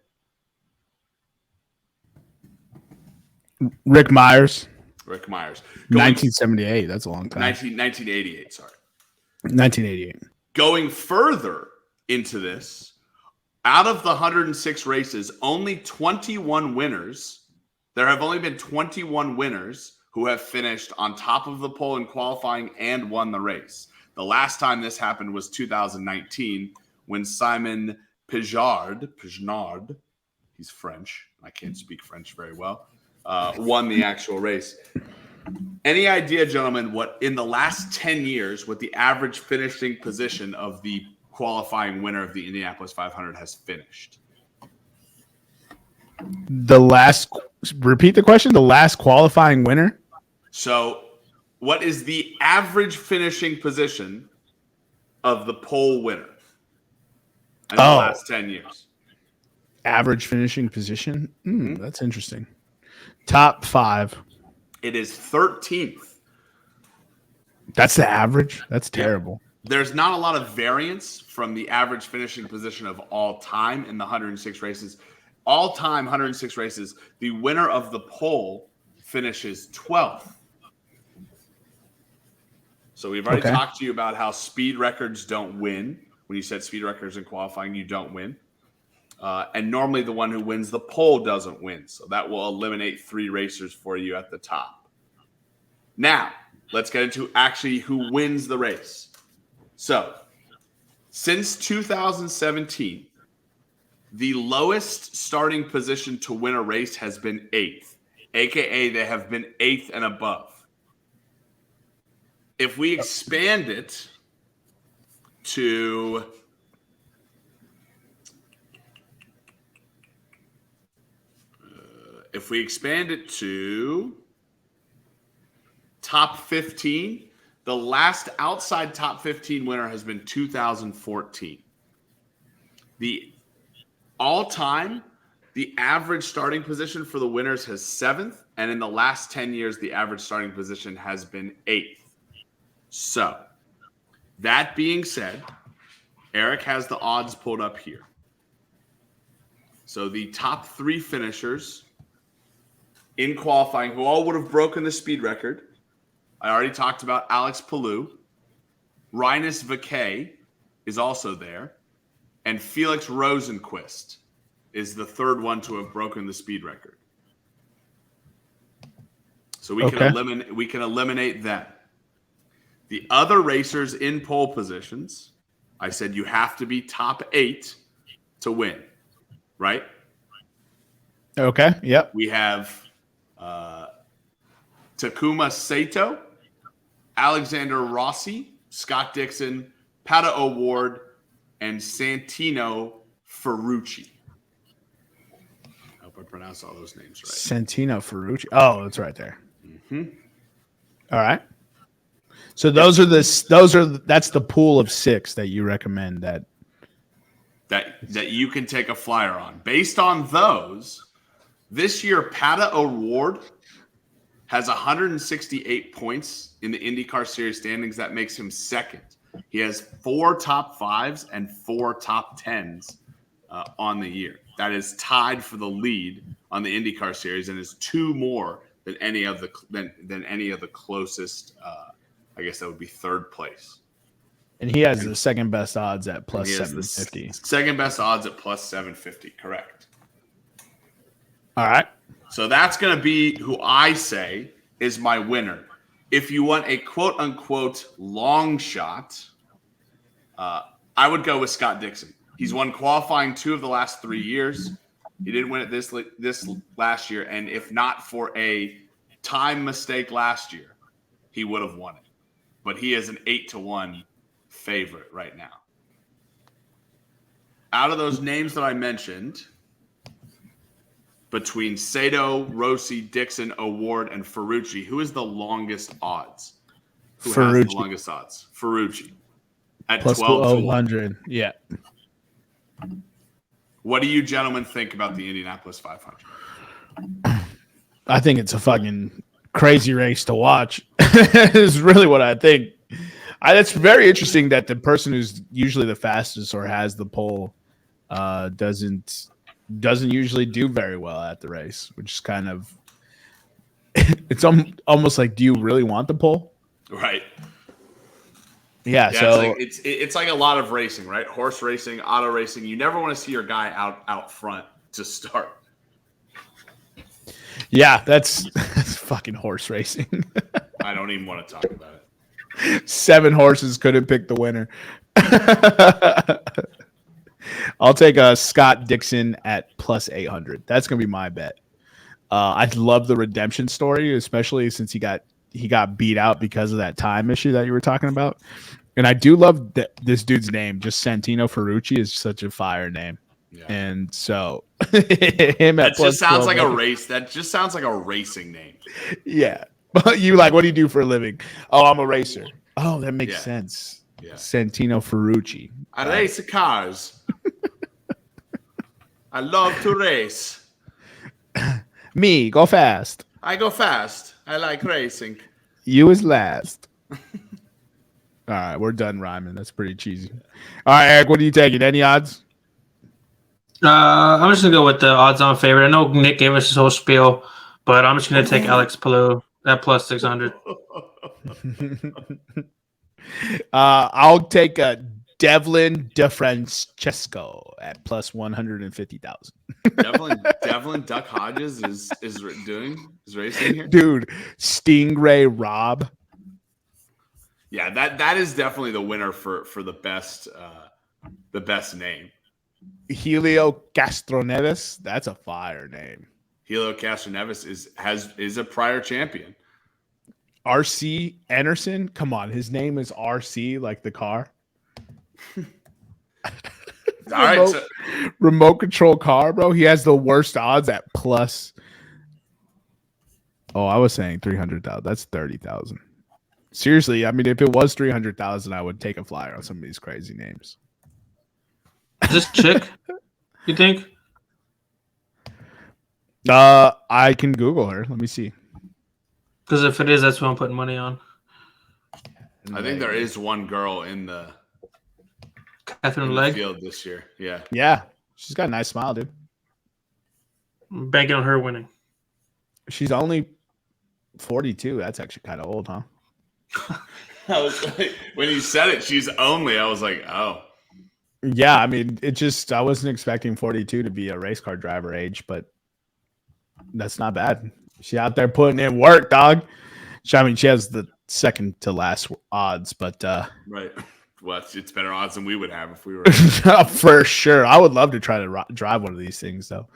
Rick Myers. 1978. That's a long time. 1988, sorry. 1988. Going further into this, out of the 106 races, only 21 winners. There have only been 21 winners who have finished on top of the pole in qualifying and won the race. The last time this happened was 2019 when Simon Pejnard, he's French, I can't speak French very well, won the actual race. Any idea, gentlemen, what in the last 10 years, what the average finishing position of the qualifying winner of the Indianapolis 500 has finished? Repeat the question. The last qualifying winner. So, what is the average finishing position of the pole winner in the last 10 years? Average finishing position. That's interesting. Top 5. It is 13th. That's the average? That's terrible. There's not a lot of variance from the average finishing position of all time in the 106 races. All time 106 races, the winner of the pole finishes 12th. So we've already talked to you about how speed records don't win. When you set speed records in qualifying, you don't win. And normally the one who wins the pole doesn't win. So that will eliminate 3 racers for you at the top. Now, let's get into actually who wins the race. So, since 2017, the lowest starting position to win a race has been 8th, aka they have been 8th and above. If we expand it to top 15, the last outside top 15 winner has been 2014. The all-time, the average starting position for the winners has 7th, and in the last 10 years, the average starting position has been 8th. So, that being said, Eric has the odds pulled up here. So, the top 3 finishers in qualifying who all would have broken the speed record, I already talked about Alex Palou. Rinus VeeKay is also there. And Felix Rosenqvist is the third one to have broken the speed record. So we can eliminate them. The other racers in pole positions, I said you have to be top 8 to win, right? Okay, yep. We have Takuma Sato, Alexander Rossi, Scott Dixon, Pata O'Ward, and Santino Ferrucci. I hope I pronounced all those names right. Santino Ferrucci. Oh, it's right there. Mm-hmm. All right. So that's the pool of 6 that you recommend that you can take a flyer on. Based on those, this year Pata O'Ward has 168 points in the IndyCar Series standings. That makes him second. He has 4 top 5s and 4 top 10s on the year. That is tied for the lead on the IndyCar Series and is 2 more than any of the closest. I guess that would be third place. And he has the second best odds at plus He has 750. the second best odds at plus 750. Correct. All right. So that's going to be who I say is my winner. If you want a quote unquote long shot, I would go with Scott Dixon. He's won qualifying 2 of the last 3 years. He didn't win it this last year. And if not for a time mistake last year, he would have won it. But he is an 8-1 favorite right now. Out of those names that I mentioned, between Sato, Rossi, Dixon, Award, and Ferrucci, who is the longest odds? Who has the longest odds? Ferrucci. At plus 1200. Yeah. What do you gentlemen think about the Indianapolis 500? I think it's a fucking crazy race to watch. Is really what I think. It's very interesting that the person who's usually the fastest or has the pole doesn't usually do very well at the race, which is kind of it's almost like, do you really want the pole? Right. Yeah, so it's like a lot of racing, right? Horse racing, auto racing. You never want to see your guy out front to start. Yeah, that's fucking horse racing. I don't even want to talk about it. 7 horses couldn't pick the winner. I'll take a Scott Dixon at plus 800. That's gonna be my bet. I love the redemption story, especially since he got beat out because of that time issue that you were talking about. And I do love this dude's name. Just Santino Ferrucci is such a fire name. Yeah. And so him that just sounds like a race. That just sounds like a racing name. Yeah. You like, what do you do for a living? Oh, I'm a racer. Oh, that makes sense. Yeah. Santino Ferrucci. I race cars. I love to race. Me, go fast. I go fast. I like racing. You is last. All right, we're done rhyming. That's pretty cheesy. All right, Eric, what are you taking? Any odds? I'm just gonna go with the odds-on favorite. I know Nick gave us his whole spiel, but I'm just gonna take Alex Palou at plus 600. I'll take a Devlin DeFrancesco at plus 150,000. Devlin Duck Hodges is racing here, dude. Stingray Rob. Yeah, that is definitely the winner for the best name. Helio Castroneves. That's a fire name. Helio Castroneves is a prior champion. RC Anderson. Come on, his name is RC, like the car. All right, remote control car, bro. He has the worst odds at plus. Oh, I was saying 300,000. That's 30,000. Seriously, I mean, if it was 300,000, I would take a flyer on some of these crazy names. Is this chick? You think? I can Google her. Let me see. Because if it is, that's what I'm putting money on. I think there is one girl in the Catherine Legg field this year. Yeah. Yeah. She's got a nice smile, dude. I'm banking on her winning. She's only 42. That's actually kind of old, huh? I was like, when you said it, she's only, I was like, oh. Yeah, I mean, I wasn't expecting 42 to be a race car driver age, but that's not bad. She out there putting in work, dog. She has the second to last odds, but right. Well, it's better odds than we would have if we were for sure. I would love to try to drive one of these things, though.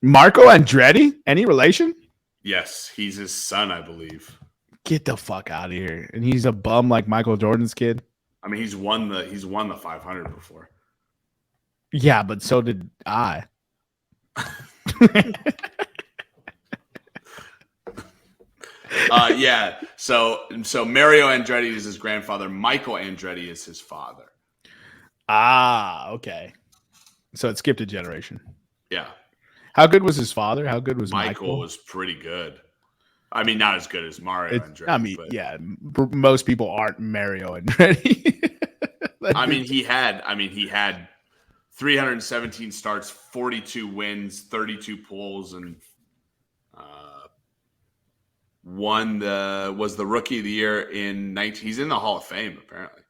Marco Andretti, any relation? Yes, he's his son, I believe. Get the fuck out of here! And he's a bum like Michael Jordan's kid. I mean, he's won the 500 before. Yeah, but so did I. Yeah. So Mario Andretti is his grandfather. Michael Andretti is his father. Ah, okay. So it skipped a generation. Yeah. How good was his father? How good was Michael? Michael was pretty good. I mean, not as good as Mario Andretti. I mean, yeah, most people aren't Mario Andretti. he had 317 starts, 42 wins, 32 pulls, and was the rookie of the year in 19. He's in the Hall of Fame apparently.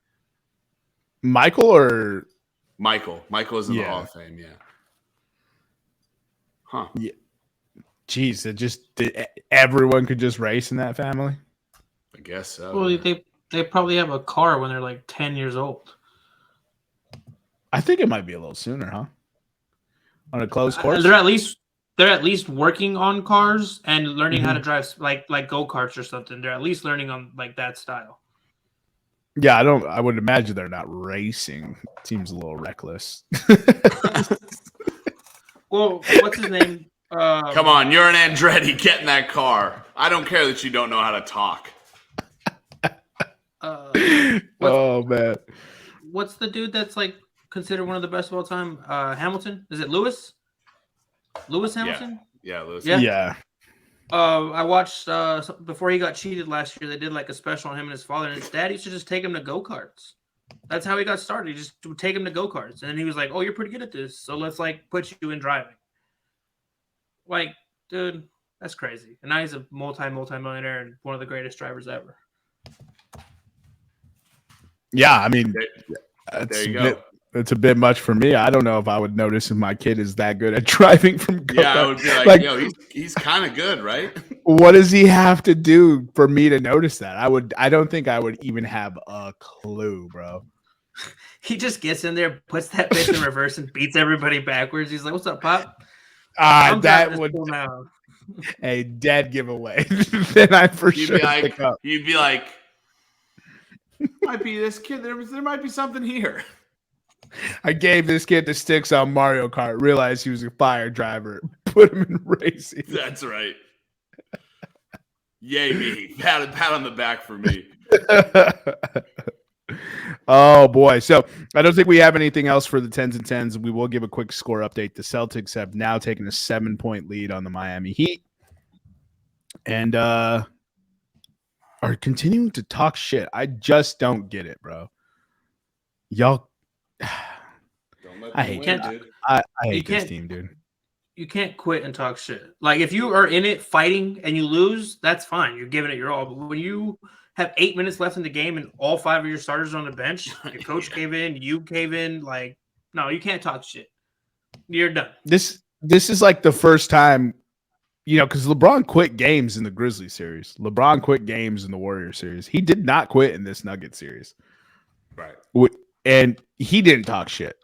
Michael or Michael is in the Hall of Fame. Yeah. Huh. Yeah. Jeez, everyone could just race in that family. I guess so. Well, they probably have a car when they're like 10 years old. I think it might be a little sooner, huh? On a closed course. They're at least working on cars and learning how to drive like go-karts or something. They're at least learning on like that style. Yeah, I would imagine they're not racing. Seems a little reckless. Well, what's his name? Come on, you're an Andretti. Get in that car. I don't care that you don't know how to talk. Oh man, what's the dude that's like considered one of the best of all time? Hamilton? Is it Lewis? Lewis Hamilton? Yeah, Lewis. Yeah. I watched before he got cheated last year. They did like a special on him and his father, and his dad used to just take him to go-karts. That's how he got started. He just would take him to go-karts, and then he was like, "Oh, you're pretty good at this, so let's like put you in driving." Like, dude, that's crazy. And now he's a multi-millionaire and one of the greatest drivers ever. Yeah, I mean, there you go. It's a bit much for me. I don't know if I would notice if my kid is that good at driving from go-kart. Yeah, I would be like yo, he's kind of good, right? What does he have to do for me to notice that? I don't think I would even have a clue, bro. He just gets in there, puts that bitch in reverse, and beats everybody backwards. He's like, "What's up, Pop?" That would a dead giveaway. Then I for sure pick up. You'd be like, might be this kid. There might be something here. I gave this kid the sticks on Mario Kart, realized he was a fire driver, put him in racing. That's right. Yay me. Pat on the back for me. Oh boy. So I don't think we have anything else for the 10s and 10s. We will give a quick score update. The Celtics have now taken a 7-point lead on the Miami Heat and are continuing to talk shit. I just don't get it, bro. Y'all I hate this team, dude. You can't quit and talk shit. Like if you are in it fighting and you lose, that's fine. You're giving it your all. But when you have 8 minutes left in the game and all 5 of your starters are on the bench, your coach cave in, you cave in, like no, you can't talk shit. You're done. This is like the first time, because LeBron quit games in the Grizzlies series. LeBron quit games in the Warriors series. He did not quit in this Nuggets series. Right. And he didn't talk shit.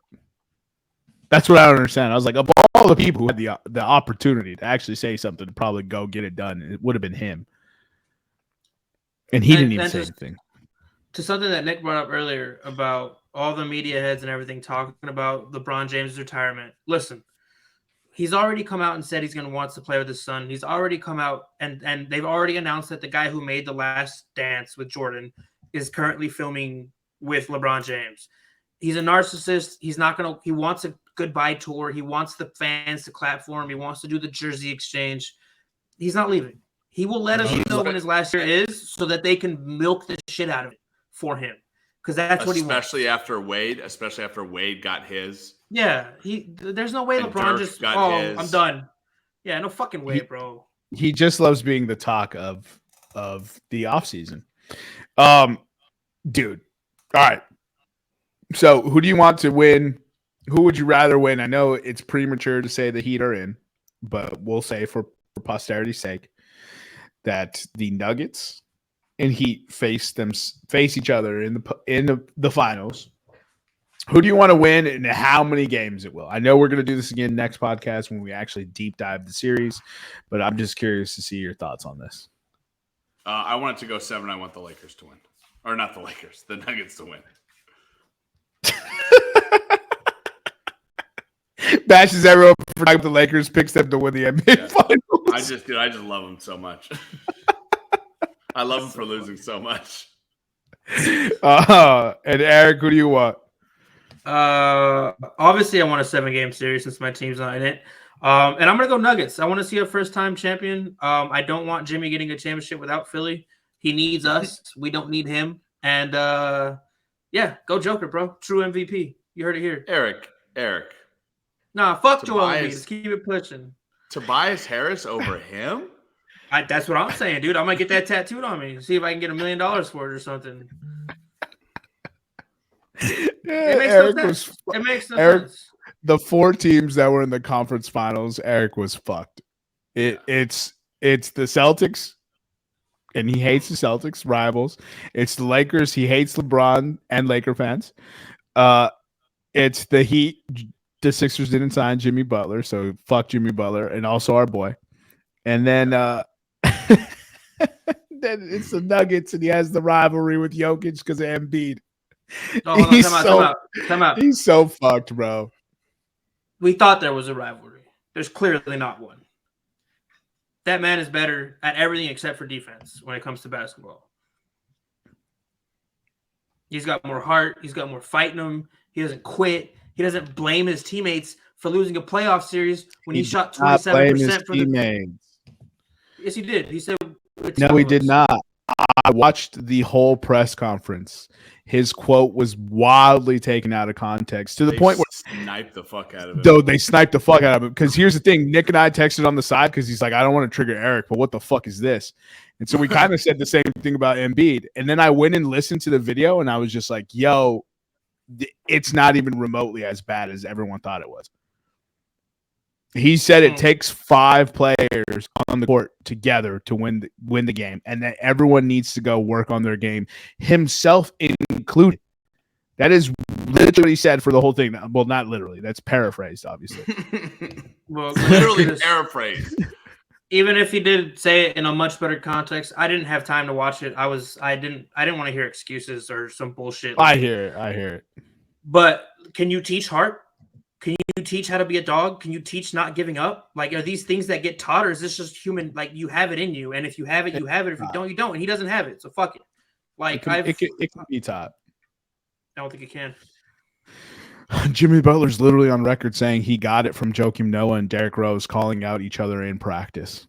That's what I don't understand. I was like, of all the people who had the opportunity to actually say something to probably go get it done, it would have been him. And he didn't even say anything. To something that Nick brought up earlier about all the media heads and everything talking about LeBron James' retirement. Listen, he's already come out and said he's going to want to play with his son. He's already come out and they've already announced that the guy who made The Last Dance with Jordan is currently filming with LeBron James. He's a narcissist. He wants a goodbye tour. He wants the fans to clap for him. He wants to do the jersey exchange. He's not leaving. He will let us know when his last year is so that they can milk the shit out of it for him. Because that's what he wants. Especially after Wade got his. Yeah. There's no way LeBron just, I'm done. Yeah, no fucking way, bro. He just loves being the talk of the offseason. Dude. All right. So who do you want to win? Who would you rather win? I know it's premature to say the Heat are in, but we'll say for posterity's sake that the Nuggets and Heat face each other in the finals. Who do you want to win and how many games it will? I know we're going to do this again next podcast when we actually deep dive the series, but I'm just curious to see your thoughts on this. I want it to go 7. I want the Lakers to win. Or not the Lakers, the Nuggets to win. Bashes everyone for the Lakers, picks them to win the NBA Finals. I just love them so much. I love them for losing so much. And Eric, who do you want? Obviously, I want a 7-game series since my team's not in it. And I'm gonna go Nuggets. I want to see a first-time champion. I don't want Jimmy getting a championship without Philly. He needs us. We don't need him. And yeah, go Joker, bro. True MVP. You heard it here. Eric. Nah, fuck Joel Embiid. Just keep it pushing. Tobias Harris over him? That's what I'm saying, dude. I might get that tattooed on me. See if I can get $1 million for it or something. It makes Eric no was sense. It makes no Eric, sense. the 4 teams that were in the conference finals. Eric was fucked. It's the Celtics, and he hates the Celtics rivals. It's the Lakers. He hates LeBron and Laker fans. It's the Heat. The Sixers didn't sign Jimmy Butler, so fuck Jimmy Butler, and also our boy. And then then it's the Nuggets, and he has the rivalry with Jokic because of Embiid. Oh, hold on, time out. He's so fucked, bro. We thought there was a rivalry. There's clearly not one. That man is better at everything except for defense when it comes to basketball. He's got more heart. He's got more fight in him. He doesn't quit. He doesn't blame his teammates for losing a playoff series when he shot 27% for the teammates. Yes, he did. He said no, he did not. I watched the whole press conference. His quote was wildly taken out of context to the point where sniped the fuck out of him. Though they sniped the fuck out of him. Because here's the thing: Nick and I texted on the side because he's like, I don't want to trigger Eric, but what the fuck is this? And so we kind of said the same thing about Embiid. And then I went and listened to the video, and I was just like, yo, it's not even remotely as bad as everyone thought it was. He said it takes 5 players on the court together to win the game, and that everyone needs to go work on their game, himself included. That is literally what he said for the whole thing. Well, not literally. That's paraphrased, obviously. Well, literally paraphrased. Even if he did say it in a much better context, I didn't have time to watch it. I didn't want to hear excuses or some bullshit. I hear it. But can you teach heart? Can you teach how to be a dog? Can you teach not giving up? Like, are these things that get taught, or is this just human? Like, you have it in you, and if you have it, you have it. If you don't, you don't. And he doesn't have it, so fuck it. Like, it can be taught. I don't think it can. Jimmy Butler's literally on record saying he got it from Joakim Noah and Derrick Rose calling out each other in practice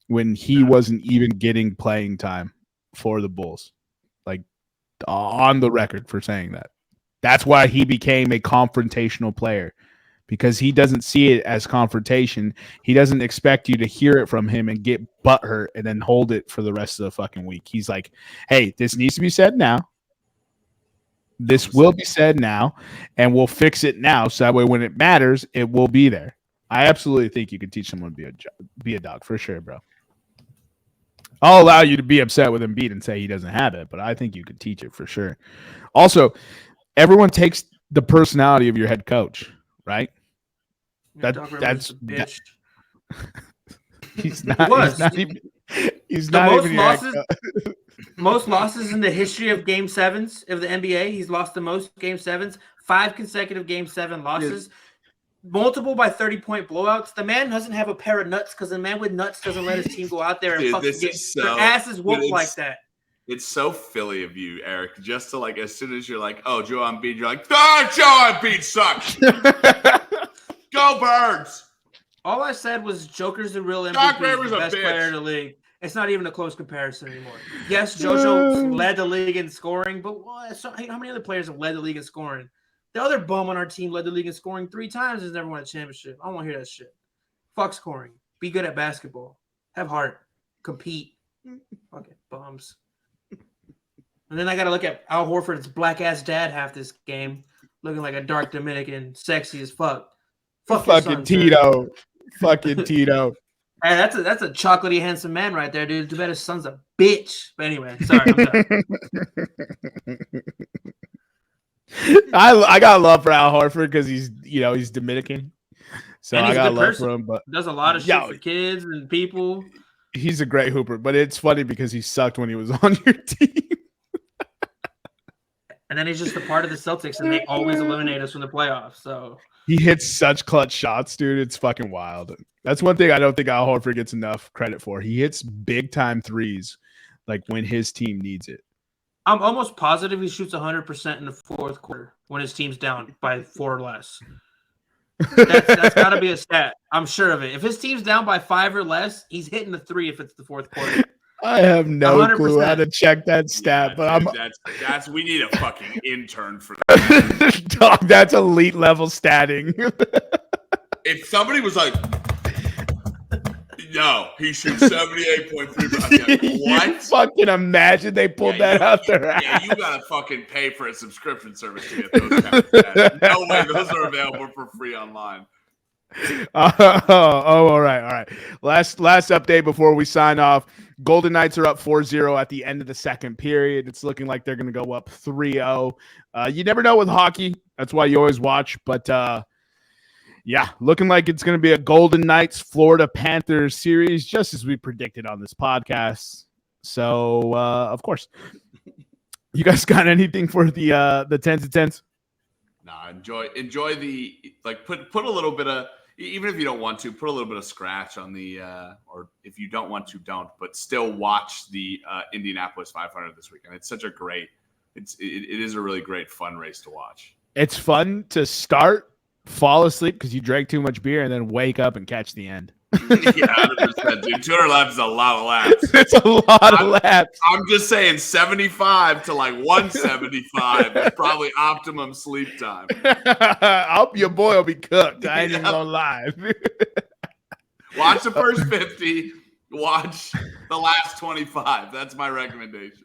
when he wasn't even getting playing time for the Bulls. Like, on the record for saying that. That's why he became a confrontational player, because he doesn't see it as confrontation. He doesn't expect you to hear it from him and get butthurt and then hold it for the rest of the fucking week. He's like, hey, this needs to be said now. This will be said now, and we'll fix it now. So that way when it matters, it will be there. I absolutely think you can teach someone to be a dog for sure, bro. I'll allow you to be upset with Embiid and say he doesn't have it, but I think you could teach it for sure. Also, everyone takes the personality of your head coach, right? He's not even most losses in the history of Game 7s of the NBA. He's lost the most Game 7s, 5 consecutive Game 7 losses, multiple by 30-point blowouts. The man doesn't have a pair of nuts because the man with nuts doesn't let his team go out there and fucking get their asses whooped like that. It's so Philly of you, Eric, just to like, as soon as you're like, oh, Joel Embiid, you're like, Joel Embiid sucks. Go Birds. All I said was Joker's the real MVP, the best player in the league. It's not even a close comparison anymore. Yes, JoJo led the league in scoring, but how many other players have led the league in scoring? The other bum on our team led the league in scoring 3 times, has never won a championship. I don't want to hear that shit. Fuck scoring. Be good at basketball. Have heart. Compete. Fucking bums. And then I got to look at Al Horford's black-ass dad half this game, looking like a dark Dominican, sexy as fuck. Fucking Tito. Fucking Tito. Hey, that's a chocolatey, handsome man right there, dude. Too bad his son's a bitch. But anyway, sorry. I'm sorry. I got love for Al Horford because he's Dominican. So I got love for him. But does a lot of shit for kids and people. He's a great hooper, but it's funny because he sucked when he was on your team. And then he's just a part of the Celtics, and they always eliminate us from the playoffs. So he hits such clutch shots, dude. It's fucking wild. That's one thing I don't think Al Horford gets enough credit for. He hits big time threes, like when his team needs it. I'm almost positive he shoots 100% in the fourth quarter when his team's down by 4 or less. That's got to be a stat. I'm sure of it. If his team's down by 5 or less, he's hitting the 3 if it's the fourth quarter. I have no 100%. Clue how to check that stat, but dude, that's we need a fucking intern for that. Dog, that's elite level statting. If somebody was like, No, he shoots 78.3%. What? You fucking imagine they pulled that out there. Yeah, you gotta fucking pay for a subscription service to get those kind of stats. No way, those are available for free online. All right. Last update before we sign off. Golden Knights are up 4-0 at the end of the second period. It's looking like they're going to go up 3-0. You never know with hockey. That's why you always watch. But yeah, looking like it's going to be a Golden Knights Florida Panthers series, just as we predicted on this podcast. So, of course, you guys got anything for the 10s and 10s? Nah, enjoy the put a little bit of, even if you don't want to, put a little bit of scratch on the or if you don't want to, don't, but still watch the Indianapolis 500 this weekend. It's such a great, it is a really great fun race to watch. It's fun to start, fall asleep because you drank too much beer, and then wake up and catch the end. Yeah, 100%, dude. 200 laps is a lot of laps. It's a lot of laps. I'm just saying 75 to like 175 is probably optimum sleep time. I hope your boy will be cooked. I ain't even gonna lie. Watch the first 50. Watch the last 25. That's my recommendation.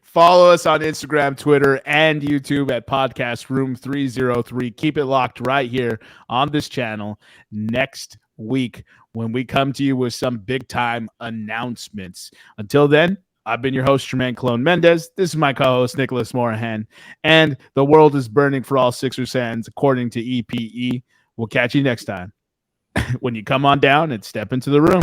Follow us on Instagram, Twitter, and YouTube at Podcast Room303. Keep it locked right here on this channel next week when we come to you with some big time announcements. Until then, I've been your host, Jermaine Clone Mendez. This is my co-host, Nicholas Morahan, and the world is burning for all Sixers fans, according to EPE. We'll catch you next time when you come on down and step into the room.